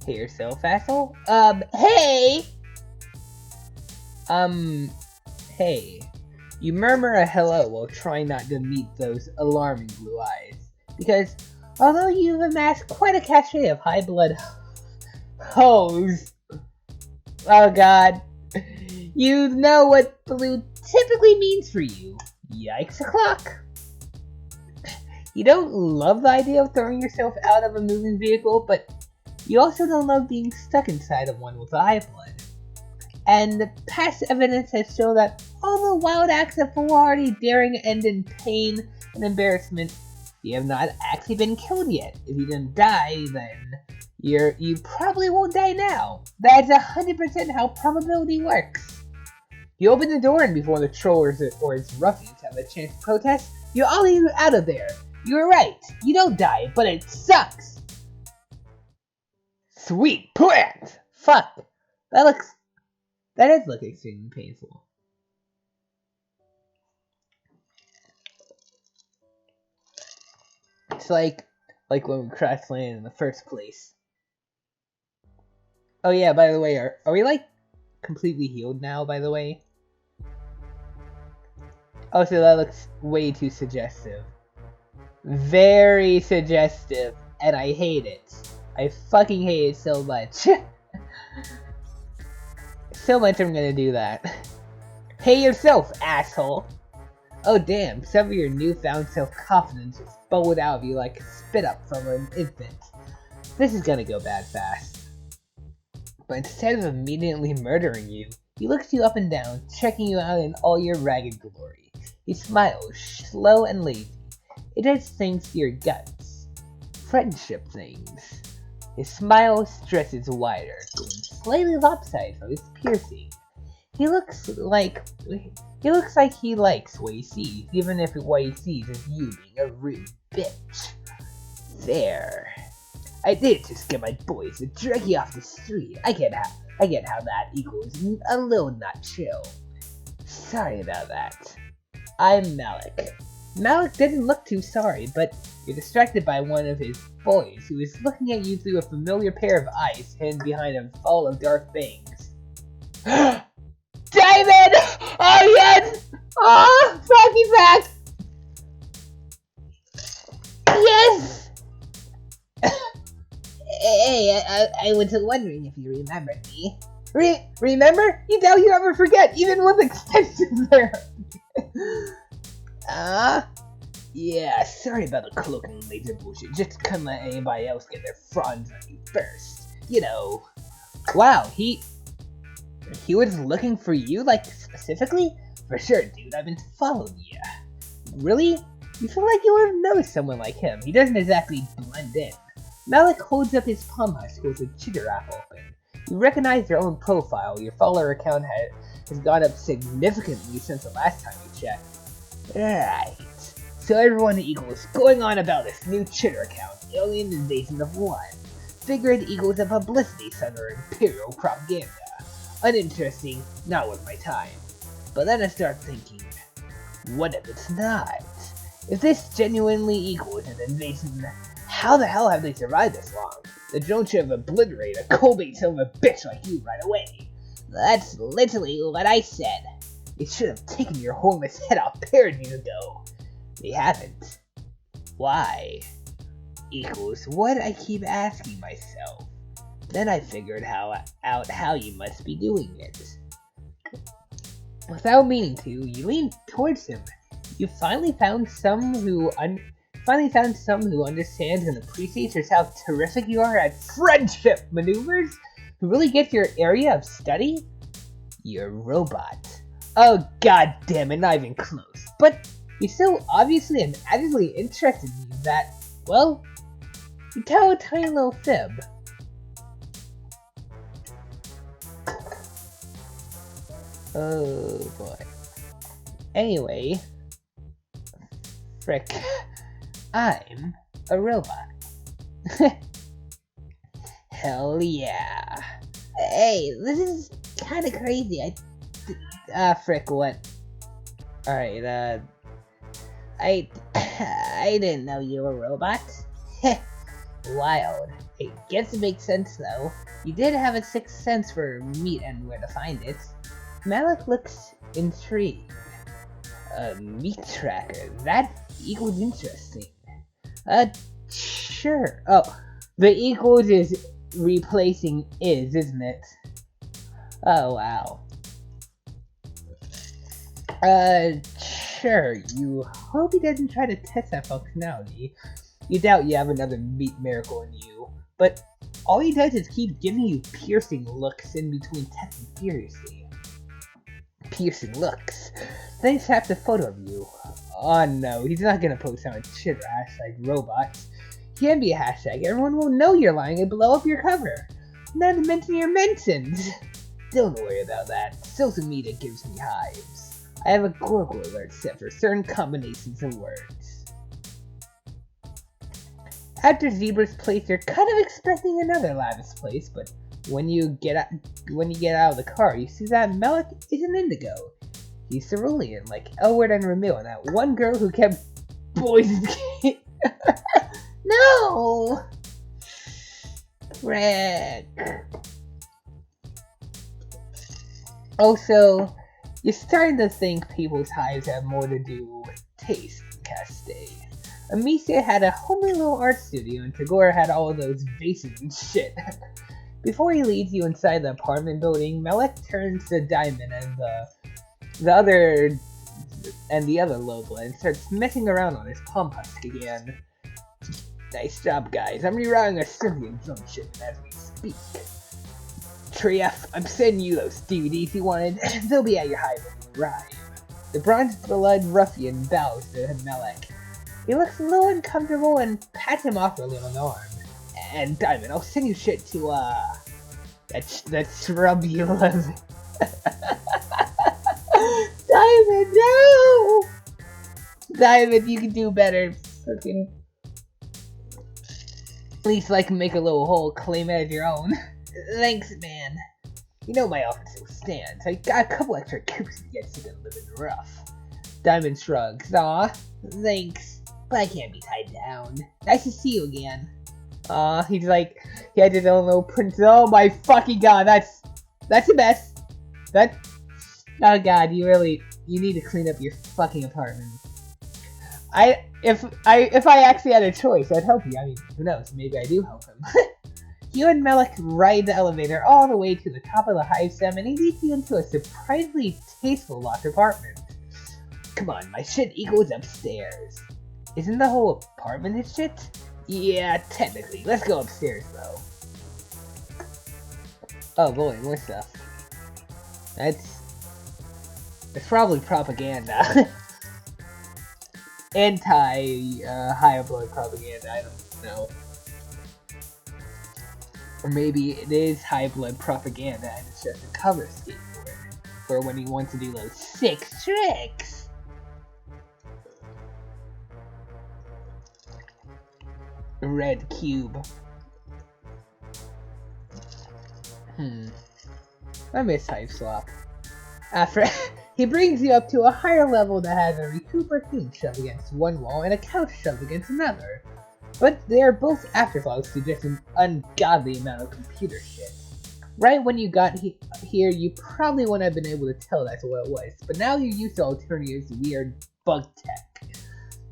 Speaker 1: Hey yourself, asshole? Hey! Hey. You murmur a hello while trying not to meet those alarming blue eyes. Because, although you've amassed quite a cachet of high blood hoes, oh god, you know what blue typically means for you. Yikes o'clock! You don't love the idea of throwing yourself out of a moving vehicle, but you also don't love being stuck inside of one with high blood. And past evidence has shown that all the wild acts of foolhardy daring end in pain and embarrassment. You have not actually been killed yet. If you didn't die, then you probably won't die now. That's 100% how probability works. You open the door, and before the troll or its ruffians have a chance to protest, you all leave out of there. You were right. You don't die, but it sucks. Sweet plant. Fuck. That does look extremely painful. It's like when we crash land in the first place. Oh yeah, by the way, are we like completely healed now, by the way? Oh, so that looks way too suggestive. Very suggestive, and I hate it. I fucking hate it so much. So much I'm gonna do that. Hey yourself, asshole! Oh damn, some of your newfound self-confidence is bubbled out of you like spit up from an infant. This is gonna go bad fast. But instead of immediately murdering you, he looks you up and down, checking you out in all your ragged glory. He smiles, slow and lazy. It does things to your guts. Friendship things. His smile stretches wider, going slightly lopsided from his piercing. He looks like he likes what he sees, even if what he sees is you being a rude bitch. There. I did just get my boys to drag you off the street. I get how that equals a little not chill. Sorry about that. I'm Malik. Malik didn't look too sorry, but you're distracted by one of his boys, who is looking at you through a familiar pair of eyes hidden behind a ball of dark bangs. Diamond! Oh yes! Oh, Froggy back! Yes! Hey, I was wondering if you remembered me. Remember? You doubt you ever forget, even with extensions there. Yeah, sorry about the cloak and laser bullshit. Just couldn't let anybody else get their fronds on you first. You know. Wow, he was looking for you, like, specifically? For sure, dude, I've been following you. Really? You feel like you would have noticed someone like him. He doesn't exactly blend in. Malik holds up his palm husk with a chitter app open. You recognize your own profile. Your follower count has gone up significantly since the last time you checked. Right. So everyone equals going on about this new chitter account, Alien Invasion of One. Figure it equals a publicity stunt or imperial propaganda. Uninteresting, not worth my time. But then I start thinking, what if it's not? If this genuinely equals an invasion, how the hell have they survived this long? The drone should have obliterated a cold-bait son of a bitch like you right away. That's literally what I said. They should have taken your homeless head off paradigms ago. They haven't. Why? Equals what I keep asking myself. Then I figured out how you must be doing it. Without meaning to, you lean towards him. You finally found some who understands and appreciates just how terrific you are at friendship maneuvers. Who really gets your area of study? You're a robot. Oh god damn it, not even close. But you're so obviously and actively interested in me that, well, you tell a tiny little fib. Oh boy. Anyway, frick, I'm a robot. Hell yeah. Hey, this is kinda crazy. Frick, what? Alright, I didn't know you were a robot. Wild. I guess it makes sense though. You did have a sixth sense for meat and where to find it. Malik looks intrigued. A meat tracker. That equals interesting. Sure. Oh, the equals is replacing is, isn't it? Oh, wow. Sure, you hope he doesn't try to test that functionality. You doubt you have another meat miracle in you, but all he does is keep giving you piercing looks in between testing furiously. Piercing looks. Then he snaps a photo of you. Oh no, he's not gonna post on Twitter #robots. He can be a hashtag. Everyone will know you're lying and blow up your cover. Not to mention your mentions. Don't worry about that. Social media gives me hives. I have a Google alert set for certain combinations of words. After Zebra's place, you're kind of expecting another lavish place, but when you get out of the car, you see that Melik is an indigo. He's cerulean, like Elwood and Ramil, and that one girl who kept poisoning. No! Rick. Also, you're starting to think people's hives have more to do with taste than Castade. Amicia had a homely little art studio, and Tagore had all of those vases and shit. Before he leads you inside the apartment building, Melik turns to Diamond and the other Lola and starts messing around on his palm husk again. Nice job, guys. I'm rewriting a Scythian drum shipment as we speak. Trief, I'm sending you those DVDs you wanted. They'll be at your hive when you arrive. The bronze-blood ruffian bows to Melik. He looks a little uncomfortable and pats him off really on the arm. And Diamond, I'll send you shit to, that shrub you love. Diamond, no! Diamond, you can do better. Fucking. At least I can make a little hole, claim it as your own. Thanks, man. You know my offer still stands. I got a couple extra coops to get you to live in the rough. Diamond shrugs. Aw, thanks. But I can't be tied down. Nice to see you again. He's like, he had his own little princess. Oh my fucking god, that's the best. Oh god, you need to clean up your fucking apartment. If I actually had a choice, I'd help you. I mean, who knows, maybe I do help him. You and Melik ride the elevator all the way to the top of the Hiveswap, and he leads you into a surprisingly tasteful locked apartment. Come on, my shit equals upstairs. Isn't the whole apartment his shit? Yeah, technically. Let's go upstairs, though. Oh boy, more stuff. That's probably propaganda. Anti-higher blood propaganda, I don't know. Or maybe it is high blood propaganda and it's just a cover skateboard for when he wants to do those 6 tricks. Red cube. I miss Hiveswap. After he brings you up to a higher level that has a recuperator cube shoved against one wall and a couch shoved against another. But they are both afterthoughts to just an ungodly amount of computer shit. Right when you got here, you probably wouldn't have been able to tell that's what it was, but now you're used to Alternative's weird bug tech.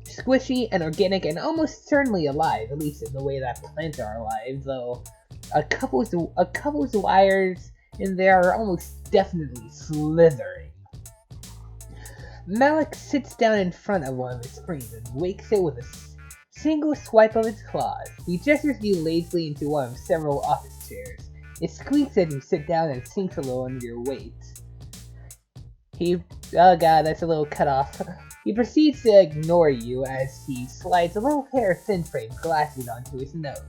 Speaker 1: Squishy and organic and almost certainly alive, at least in the way that plants are alive, though a couple's wires in there are almost definitely slithering. Melik sits down in front of one of the screens and wakes it with a single swipe of its claws. He gestures you lazily into one of several office chairs. It squeaks as you sit down and sinks a little under your weight. Oh god, that's a little cut off. He proceeds to ignore you as he slides a little pair of thin-frame glasses onto his nose,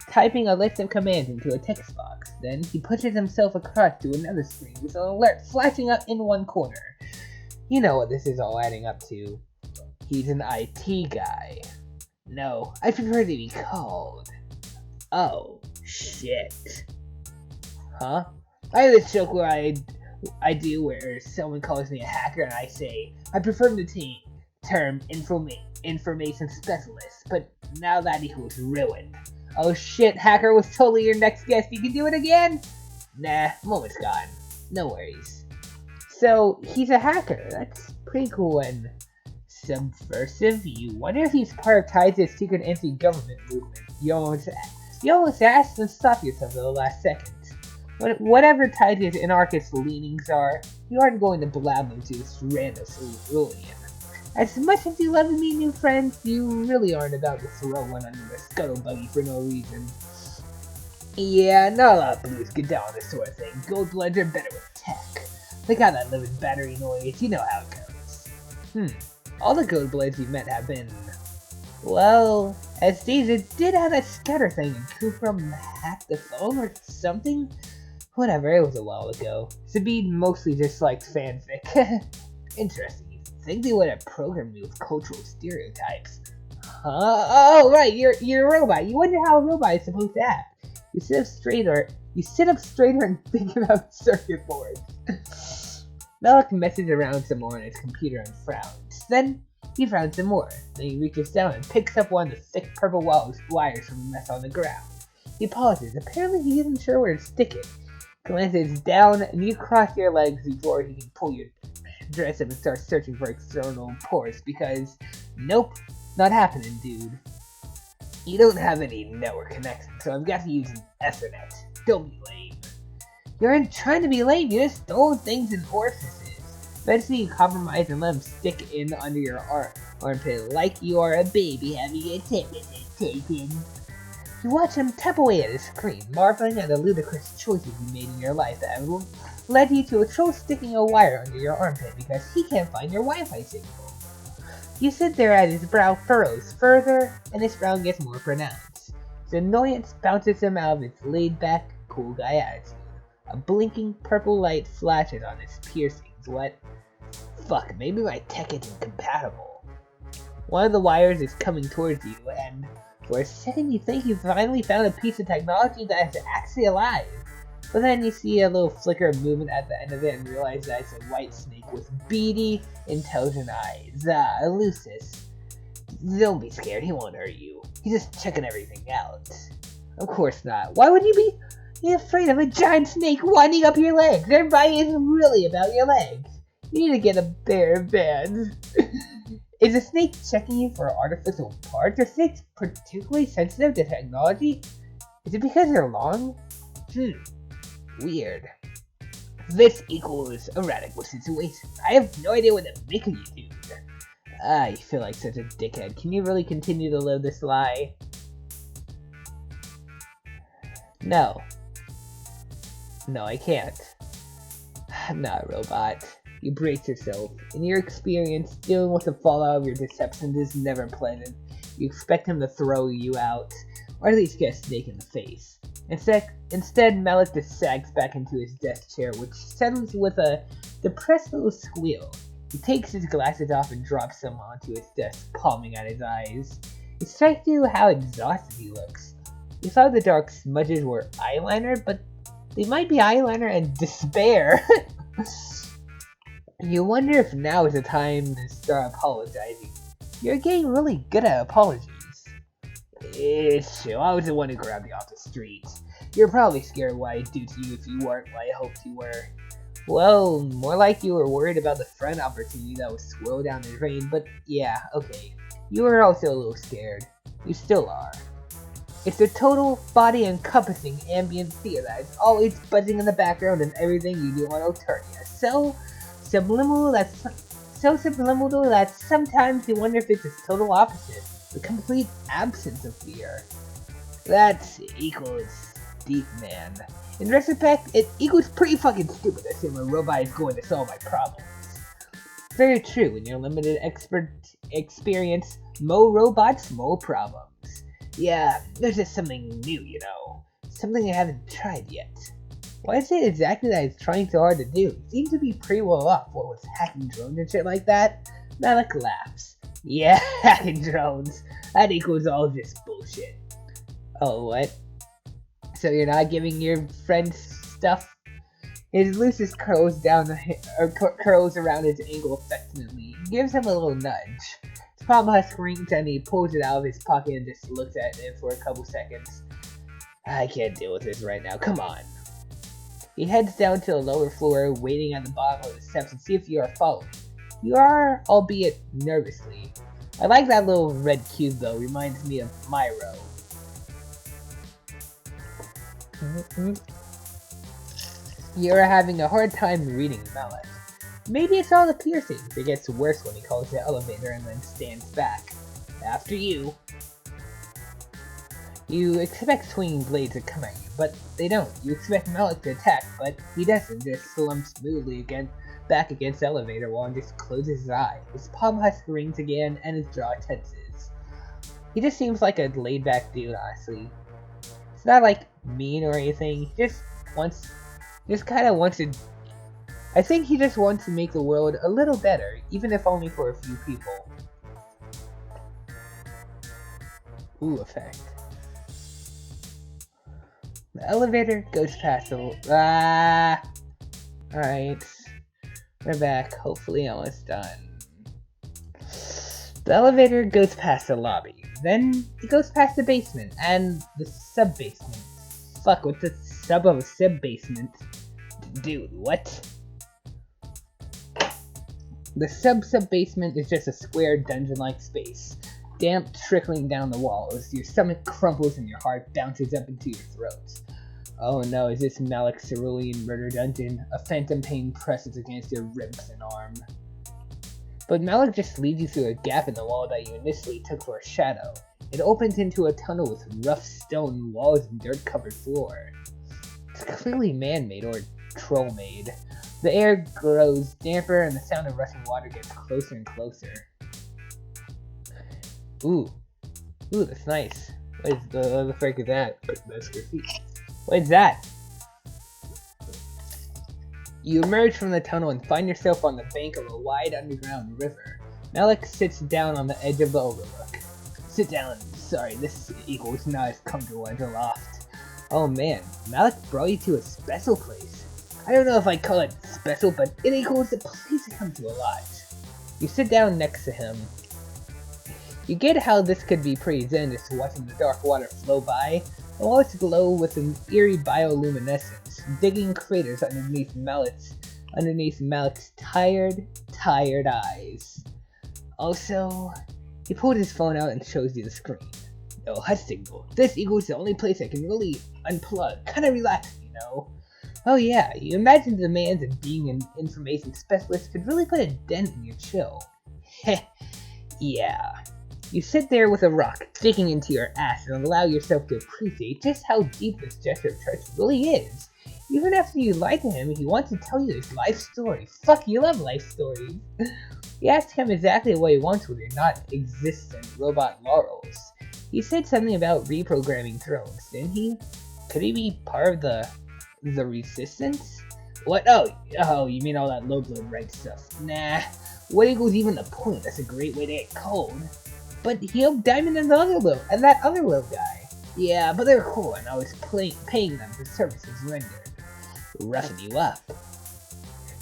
Speaker 1: typing a list of commands into a text box. Then he pushes himself across to another screen with an alert flashing up in one corner. You know what this is all adding up to. He's an IT guy. No, I prefer to be called. Oh, shit. Huh? I have this joke where I do where someone calls me a hacker and I say, I prefer the term information specialist, but now that equals ruined. Oh shit, hacker was totally your next guest, you can do it again? Nah, moment's gone. No worries. So, he's a hacker, that's pretty cool and subversive. You wonder if he's part of Tides' secret anti-government movement. You almost asked and stopped yourself at the last second. Whatever Tides' anarchist leanings are, you aren't going to blab them to this random civilian. As much as you love to meet new friends, you really aren't about to throw one under the scuttle buggy for no reason. Yeah, not a lot of blues get down on this sort of thing. Gold bloods are better with tech. They got that living battery noise, you know how it goes. All the gold bloods you've met have been... Well, as Daisy did have that scatter thing and Kufra hacked the phone or something? Whatever, it was a while ago. Sabine mostly just liked fanfic. Interesting. You think they would have programmed me with cultural stereotypes? Huh? Oh, right, you're a robot. You wonder how a robot is supposed to act. You sit up straighter and think about circuit boards. Malik messaged around some more on his computer and frowns. Then he frowns some more. Then he reaches down and picks up one of the thick purple wires from the mess on the ground. He pauses. Apparently he isn't sure where to stick it. Glances down and you cross your legs before he can pull your dress up and start searching for external ports because, nope, not happening, dude. You don't have any network connection, so I've got to use an Ethernet. Don't be lame. You aren't trying to be lame, you just throw things in orifices. Eventually you compromise and let them stick in under your armpit like you are a baby having a temperature taken. You watch him tap away at his screen, marveling at the ludicrous choices you made in your life that have led you to a troll sticking a wire under your armpit because he can't find your Wi-Fi signal. You sit there as his brow furrows further, and his frown gets more pronounced. His annoyance bounces him out of his laid-back, cool guy attitude. A blinking purple light flashes on his piercings. What? Fuck, maybe my tech isn't compatible. One of the wires is coming towards you, and for a second you think you finally found a piece of technology that is actually alive. But then you see a little flicker of movement at the end of it and realize that it's a white snake with beady, intelligent eyes. Lucis. Don't be scared, he won't hurt you. He's just checking everything out. Of course not. Why would you be afraid of a giant snake winding up your legs? Everybody is really about your legs. You need to get a pair of bands. Is a snake checking you for artificial parts? Are snakes particularly sensitive to technology? Is it because they're long? Weird. This equals a radical situation. I have no idea what to make of you, dude. You feel like such a dickhead. Can you really continue to live this lie? No. No, I can't. I'm not a robot. You brace yourself. In your experience, dealing with the fallout of your deceptions is never pleasant. You expect him to throw you out, or at least get a snake in the face. Instead, Malik just sags back into his desk chair, which settles with a depressed little squeal. He takes his glasses off and drops them onto his desk, palming at his eyes. It strikes you how exhausted he looks. You thought the dark smudges were eyeliner, but they might be eyeliner and despair. You wonder if now is the time to start apologizing. You're getting really good at apologies. It's true, I was the one who grabbed you off the street. You're probably scared what I'd do to you if you weren't what I hoped you were. Well, more like you were worried about the friend opportunity that would swirl down the drain, but yeah, okay. You were also a little scared. You still are. It's the total, body-encompassing ambient fear that is always buzzing in the background of everything you do on Eternia. So subliminal that sometimes you wonder if it's its total opposite. The complete absence of fear. That equals deep, man. In retrospect, it equals pretty fucking stupid to assume a robot is going to solve my problems. Very true, in your limited experience, more robots, more problems. Yeah, there's just something new, you know. Something I haven't tried yet. Why is it exactly that it's trying so hard to do? It seems to be pretty well off, what with hacking drones and shit like that. Malik laughs. Yeah, hacking drones. That equals all this bullshit. Oh, what? So you're not giving your friend stuff? His Lucis curls around his ankle affectionately. He gives him a little nudge. His palm screams and he pulls it out of his pocket and just looks at it for a couple seconds. I can't deal with this right now, come on. He heads down to the lower floor, waiting at the bottom of the steps to see if you are following. You are, albeit nervously. I like that little red cube though, reminds me of Myro. You're having a hard time reading Malik. Maybe it's all the piercings. It gets worse when he calls the elevator and then stands back. After you. You expect swinging blades to come at you, but they don't. You expect Malik to attack, but he doesn't. Just slumps smoothly back against the elevator while he just closes his eye. His palm husk rings again, and his jaw tenses. He just seems like a laid-back dude, honestly. It's not like mean or anything. He just kind of wants to. I think he just wants to make the world a little better, even if only for a few people. Ooh, effect. The elevator goes past the. Alright. We're back. Hopefully, almost done. The elevator goes past the lobby. Then it goes past the basement and the sub-basement. Fuck, what's the sub of a sub-basement? Dude, what? The sub-basement is just a square dungeon-like space. Damp trickling down the walls. Your stomach crumples and your heart bounces up into your throat. Oh no, is this Malik's cerulean murder dungeon? A phantom pain presses against your ribs and arm. But Malik just leads you through a gap in the wall that you initially took for a shadow. It opens into a tunnel with rough stone walls and dirt-covered floor. It's clearly man-made or troll-made. The air grows damper and the sound of rushing water gets closer and closer. Ooh, that's nice. What the frick is that? That's graffiti. What is that? You emerge from the tunnel and find yourself on the bank of a wide underground river. Malik sits down on the edge of the overlook. Sit down. Sorry, this equals not as comfortable as a loft. Oh man, Malik brought you to a special place. I don't know if I'd call it special, but it equals a place to come to a lot. You sit down next to him. You get how this could be pretty zen just watching the dark water flow by. The walls glow with an eerie bioluminescence, digging craters underneath Malik's tired eyes. Also, he pulled his phone out and shows you the screen. No HUD signal. This equals the only place I can really unplug. Kinda relaxing, you know? Oh yeah, you imagine the demands of being an information specialist could really put a dent in your chill. Heh, yeah. You sit there with a rock digging into your ass and allow yourself to appreciate just how deep this gesture of trust really is. Even after you lie to him, he wants to tell you his life story. Fuck, you love life stories. You ask him exactly what he wants with your not-existent robot laurels. He said something about reprogramming drones, didn't he? Could he be part of the resistance? What? Oh, you mean all that low-blood right stuff. Nah, what equals even the point? That's a great way to get cold. But he helped Diamond and that other little guy. Yeah, but they're cool, and I was paying them for services rendered. Roughing you up.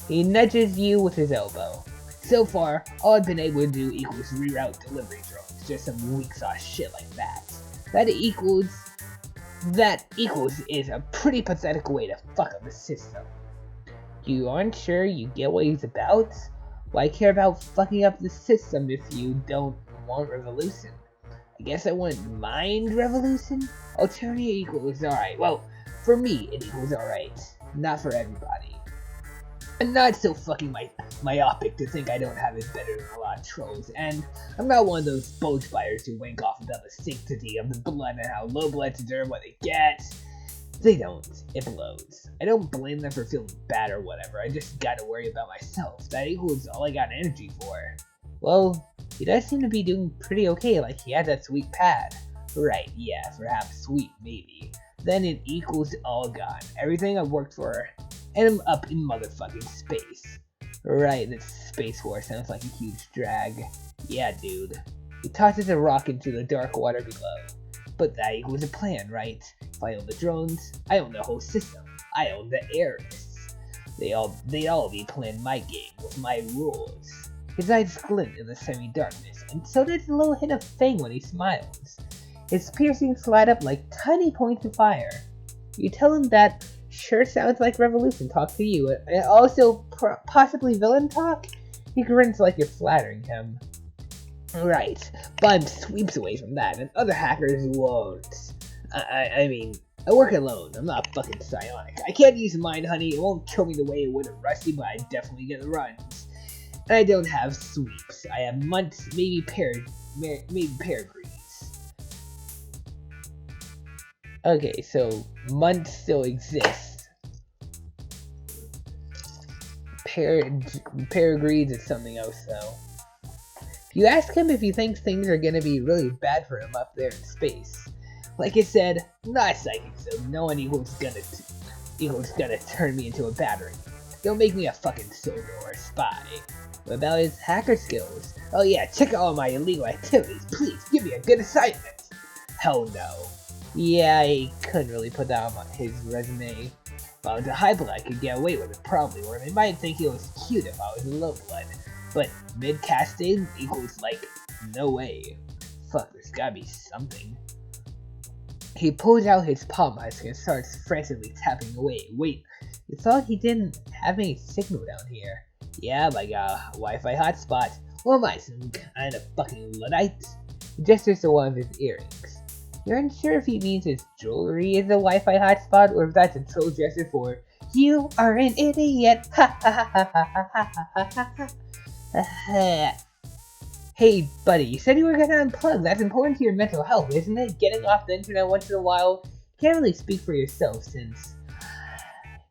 Speaker 1: He nudges you with his elbow. So far, all I've been able to do equals reroute delivery drones, just some weak sauce shit like that. That equals is a pretty pathetic way to fuck up the system. You aren't sure you get what he's about? Why care about fucking up the system if you don't want revolution? I guess I wouldn't mind revolution? Alternative equals alright. Well, for me, it equals alright. Not for everybody. I'm not so fucking myopic to think I don't have it better than a lot of trolls, and I'm not one of those bulge buyers who wank off about the sanctity of the blood and how low bloods deserve what they get. They don't. It blows. I don't blame them for feeling bad or whatever. I just gotta worry about myself. That equals all I got energy for. Well, he does seem to be doing pretty okay, like he had that sweet pad. Right, yeah, perhaps sweet, maybe. Then it equals all gone. Everything I've worked for, and I'm up in motherfucking space. Right, this space war sounds like a huge drag. Yeah, dude. He tosses a rock into the dark water below. But that equals a plan, right? If I own the drones, I own the whole system. I own the airists. They'd all be playing my game with my rules. His eyes glint in the semi-darkness, and so does a little hint of fang when he smiles. His piercings light up like tiny points of fire. You tell him that sure sounds like revolution talk to you, and also possibly villain talk? He grins like you're flattering him. Right, Bud sweeps away from that, and other hackers won't. I mean, I work alone. I'm not fucking psionic. I can't use mind honey. It won't kill me the way it would a Rusty, but I definitely get runs. And I don't have sweeps. I have months, maybe peregrees. Okay, so months still exist. Peregrees is something else, though. If you ask him if he thinks things are gonna be really bad for him up there in space, like I said, I'm not psychic, so no one equals gonna turn me into a battery. Don't make me a fucking soldier or a spy. What about his hacker skills? Oh yeah, check out all my illegal activities. Please, give me a good assignment. Hell no. Yeah, he couldn't really put that on his resume. If I was a high blood, I could get away with it probably, or they might think he was cute if I was a low blood. But mid-casting equals like, no way. Fuck, there's gotta be something. He pulls out his palm husk and starts frantically tapping away. Wait, you thought he didn't have any signal down here? Yeah, but I got a Wi-Fi hotspot. What am I, some kind of fucking Luddite? He gestures to one of his earrings. You're unsure if he means his jewelry is a Wi-Fi hotspot or if that's a troll gesture for you are an idiot. Ha ha ha ha ha ha ha ha. Hey, buddy, you said you were gonna unplug. That's important to your mental health, isn't it? Getting off the internet once in a while. Can't really speak for yourself since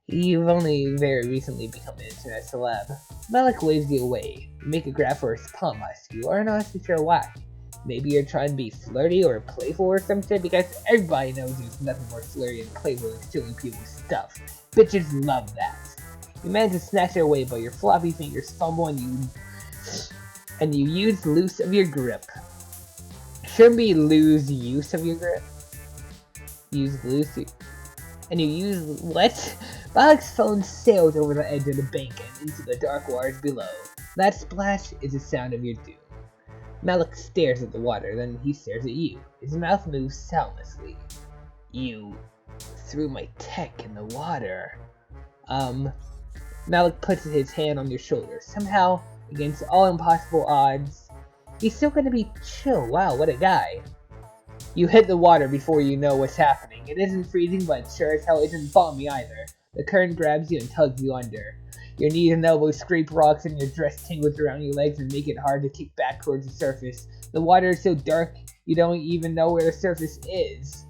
Speaker 1: you've only very recently become an internet celeb. Malik waves you away. You make a grab for his palm husk. You aren't honestly sure why. Maybe you're trying to be flirty or playful or some shit, because everybody knows there's nothing more flirty and playful than stealing people's stuff. Bitches love that. You manage to snatch it away, but your floppy fingers fumble and you use loose of your grip. Shouldn't be lose use of your grip. Use loose. And you use what? Malik's phone sails over the edge of the bank and into the dark waters below. That splash is the sound of your doom. Malik stares at the water, then he stares at you. His mouth moves soundlessly. You threw my tech in the water. Malik puts his hand on your shoulder. Somehow, against all impossible odds, he's still gonna be chill. Wow, what a guy. You hit the water before you know what's happening. It isn't freezing, but sure as hell isn't balmy either. The current grabs you and tugs you under. Your knees and elbows scrape rocks and your dress tingles around your legs and make it hard to kick back towards the surface. The water is so dark, you don't even know where the surface is.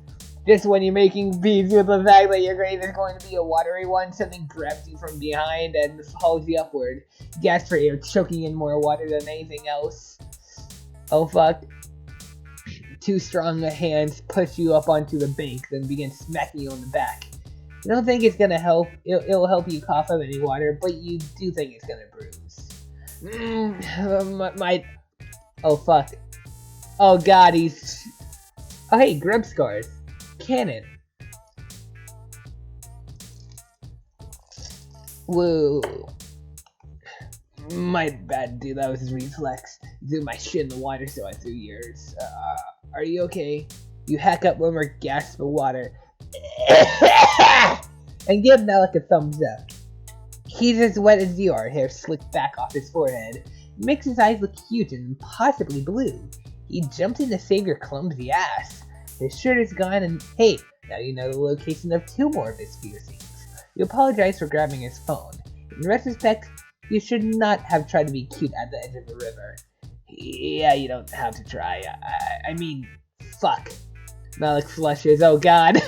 Speaker 1: Just when you're making peace with the fact that your grave is going to be a watery one, something grabs you from behind and hauls you upward. You gasp for air, choking in more water than anything else. Oh fuck. Two strong hands push you up onto the bank, then begin smacking you on the back. You don't think it's gonna help. It'll help you cough up any water, but you do think it's gonna bruise. Oh fuck. Oh god, he's... Oh hey, grub scars. Cannon. Whoa. My bad, dude. That was his reflex. He threw my shit in the water, so I threw yours. Are you okay? You hack up one more gasp of water. And give Malik a thumbs up. He's as wet as you are, hair slicked back off his forehead. It makes his eyes look huge and impossibly blue. He jumped in to save your clumsy ass. His shirt is gone and hey, now you know the location of two more of his piercings. You apologize for grabbing his phone. In retrospect, you should not have tried to be cute at the edge of the river. Yeah, you don't have to try. I mean, fuck. Malik flushes. Oh god.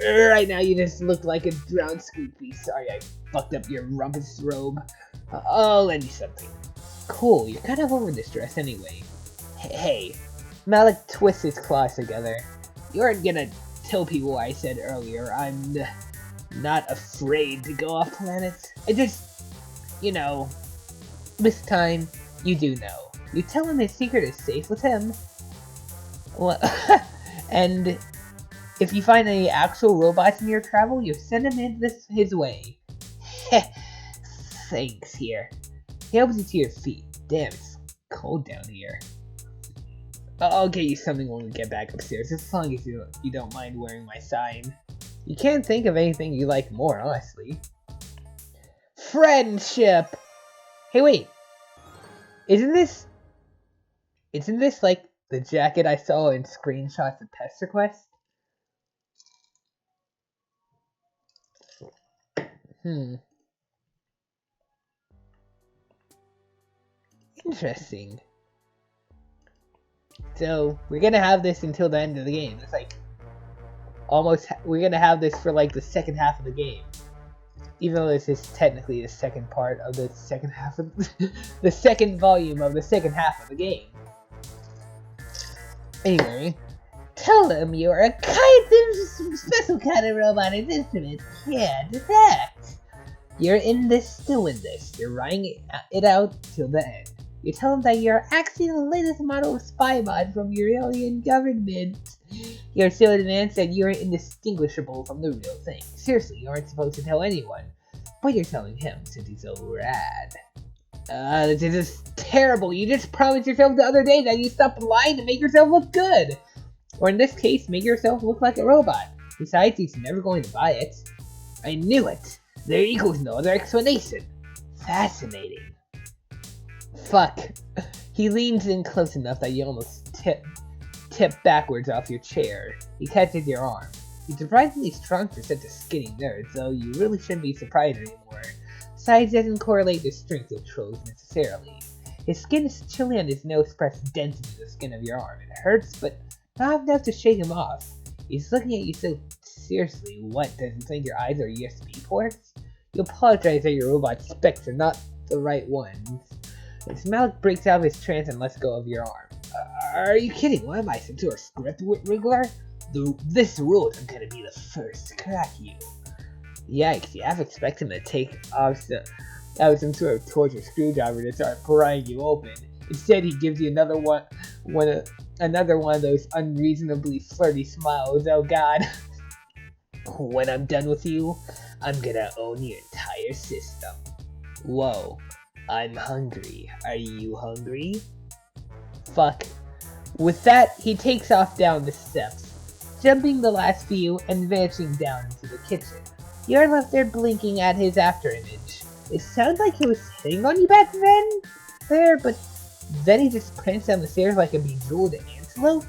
Speaker 1: Right now you just look like a drowned squeaky. Sorry I fucked up your rumpus robe. I'll lend you something. Cool, you're kind of over this dress anyway. Hey. Malik twists his claws together. You aren't gonna tell people what I said earlier. I'm not afraid to go off planets. I just, you know, this time you do know. You tell him his secret is safe with him. Well, and if you find any actual robots in your travel, you send him in his way. Thanks, here. He helps you to your feet. Damn, it's cold down here. I'll get you something when we get back upstairs, as long as you don't mind wearing my sign. You can't think of anything you like more, honestly. Friendship! Hey, wait. Isn't this like the jacket I saw in screenshots of Pester Quest? Interesting. So, we're gonna have this until the end of the game. It's like, we're gonna have this for like the second half of the game. Even though this is technically the second part of the second half of the second volume of the second half of the game. Anyway, tell them you're a special kind of robotic instrument can't detect. You're still in this. You're writing it out till the end. You tell them that you're actually the latest model of spy mod from your alien government. Your silly man said you're indistinguishable from the real thing. Seriously, you aren't supposed to tell anyone. But you're telling him since he's so rad. This is just terrible. You just promised yourself the other day that you stopped lying to make yourself look good. Or in this case, make yourself look like a robot. Besides, he's never going to buy it. I knew it. There equals no other explanation. Fascinating. Fuck. He leans in close enough that you almost tip backwards off your chair. He catches your arm. He's surprisingly strong for such a skinny nerd, so you really shouldn't be surprised anymore. Size doesn't correlate to strength of trolls necessarily. His skin is chilly and his nose pressed dense into the skin of your arm. It hurts, but not enough to shake him off. He's looking at you so seriously. What, doesn't think your eyes are USB ports? You apologize that your robot specs are not the right ones. His mouth breaks out of his trance and lets go of your arm. Are you kidding? What am I, some sort of script wriggler? This rule is gonna be the first to crack you. Yikes, you half expect him to take off some sort of torture screwdriver to start prying you open. Instead, he gives you another one of those unreasonably flirty smiles. Oh god. When I'm done with you, I'm gonna own your entire system. Whoa. I'm hungry. Are you hungry? Fuck. With that, he takes off down the steps, jumping the last few and vanishing down into the kitchen. You're left there blinking at his afterimage. It sounds like he was hitting on you back then, but then he just pranced down the stairs like a bejeweled antelope.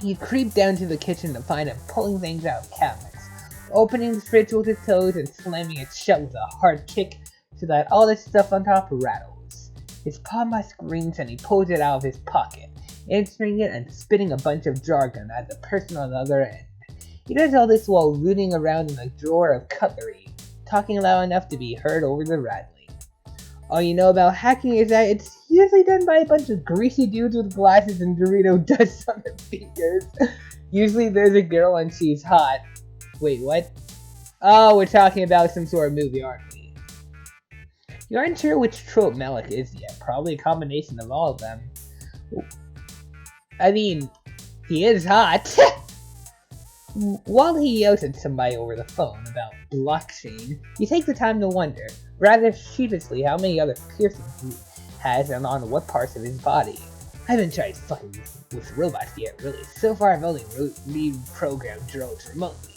Speaker 1: You creep down to the kitchen to find him pulling things out of cabinets, opening the fridge with his toes and slamming it shut with a hard kick so that all the stuff on top rattles. His palm screams and he pulls it out of his pocket, answering it and spitting a bunch of jargon at the person on the other end. He does all this while rooting around in a drawer of cutlery, talking loud enough to be heard over the rattling. All you know about hacking is that it's usually done by a bunch of greasy dudes with glasses and Dorito dust on their fingers. Usually there's a girl and she's hot. Wait, what? Oh, we're talking about some sort of movie, aren't we? You aren't sure which trope Malik is yet. Probably a combination of all of them. I mean, he is hot. While he yells at somebody over the phone about blockchain, you take the time to wonder, rather sheepishly, how many other piercings he has and on what parts of his body. I haven't tried fucking with robots yet, really. So far, I've only reprogrammed drones remotely.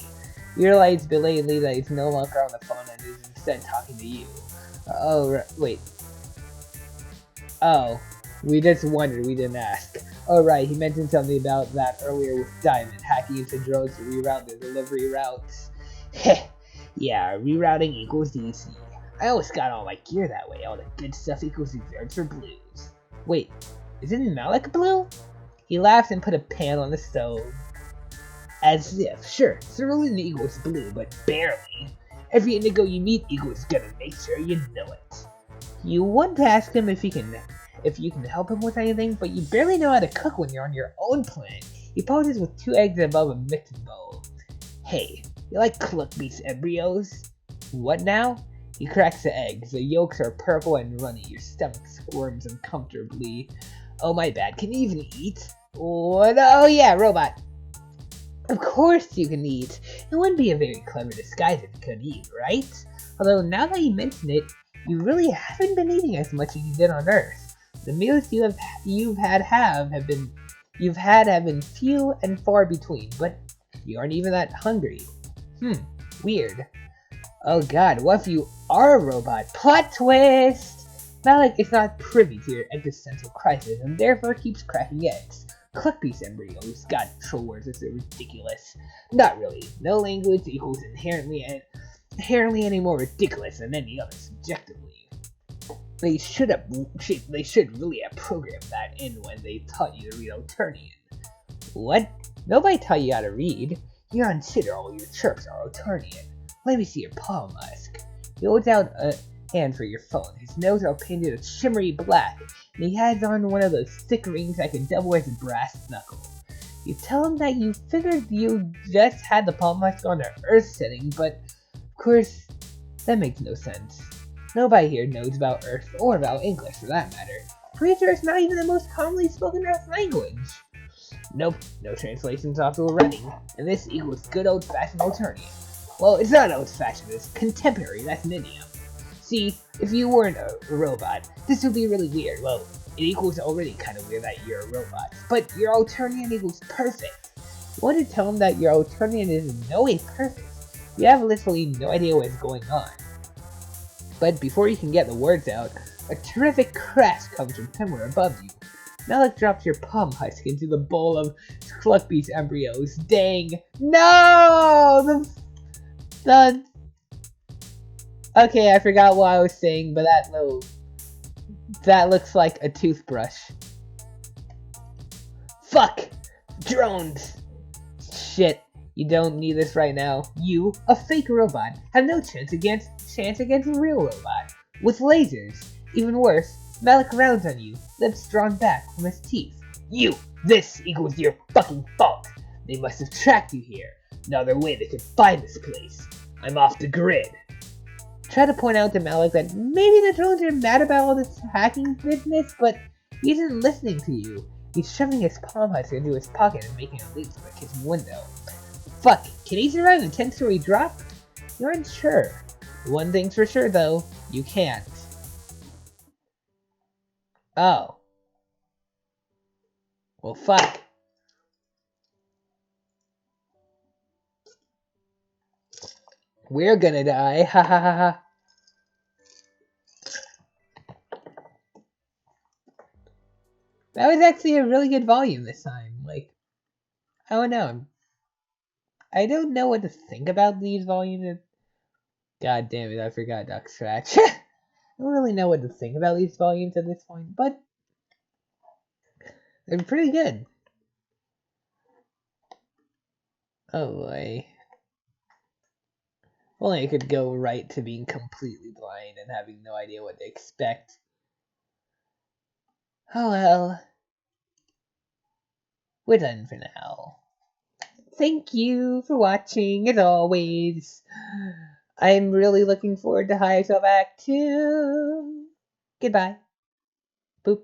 Speaker 1: You realize belatedly that he's no longer on the phone and is instead talking to you. Wait. Oh, we just wondered, we didn't ask. Oh right, he mentioned something about that earlier with Diamond, hacking into drones to reroute their delivery routes. Heh, yeah, rerouting equals easy. I always got all my gear that way, all the good stuff equals reserved for blues. Wait, isn't Malik blue? He laughs and put a pan on the stove. As if, sure, cerulean equals blue, but barely. Every indigo you meet equals gonna make sure you know it. You want to ask him if you can help him with anything, but you barely know how to cook when you're on your own planet. He poses with 2 eggs above a mixed bowl. Hey, you like cluck beef's embryos? What now? He cracks the eggs. The yolks are purple and runny. Your stomach squirms uncomfortably. Oh my bad, can you even eat? What? Oh yeah, robot. Of course you can eat. It wouldn't be a very clever disguise if you couldn't eat, right? Although now that you mention it, you really haven't been eating as much as you did on Earth. The meals you've had have been few and far between, but you aren't even that hungry. Weird. Oh god, what if you are a robot? Plot twist! Malik is not privy to your existential crisis and therefore keeps cracking eggs. Cluckbeast embryos. God, troll words are ridiculous. Not really. No language equals inherently any more ridiculous than any other subjectively. They should really have programmed that in when they taught you to read Alternian. What? Nobody taught you how to read. You're on shit or all your chirps are Alternian. Let me see your palm musk. He holds out a hand for your phone. His nose are painted a shimmery black, and he has on one of those thick rings that can double as a brass knuckle. You tell him that you figured you just had the palm musk on the Earth setting, but of course, that makes no sense. Nobody here knows about Earth or about English for that matter. Pretty sure it's not even the most commonly spoken Earth language. Nope, no translation software running, and this equals good old-fashioned Alternian. Well, it's not old-fashioned, it's contemporary, that's an idiom. See, if you weren't a robot, this would be really weird. Well, it equals already kind of weird that you're a robot, but your Alternian equals perfect. You want to tell him that your Alternian is in no way perfect. You have literally no idea what's going on. But before you can get the words out, a terrific crash comes from somewhere above you. Malik drops your palm husk into the bowl of Cluckbeast embryos. Dang. No! Okay, I forgot what I was saying, but that looks like a toothbrush. Fuck! Drones! Shit, you don't need this right now. You, a fake robot, have no chance against a real robot. With lasers. Even worse, Malik rounds on you, lips drawn back from his teeth. You! This equals your fucking fault! They must have tracked you here. No other way they could find this place. I'm off the grid. Try to point out to Malik that maybe the drones are mad about all this hacking business, but he isn't listening to you. He's shoving his palm husk into his pocket and making a leap for his window. Fuck, can he survive a 10-story drop? You're unsure. One thing's for sure though, you can't. Oh. Well, fuck. We're gonna die, ha ha ha ha. That was actually a really good volume this time. Like, I don't know. I don't know what to think about these volumes. God damn it, I forgot Duck Scratch. I don't really know what to think about these volumes at this point, but they're pretty good. Oh boy. Only I could go right to being completely blind and having no idea what to expect. Oh well. We're done for now. Thank you for watching, as always. I'm really looking forward to Hiveswap Act 2. Goodbye. Boop.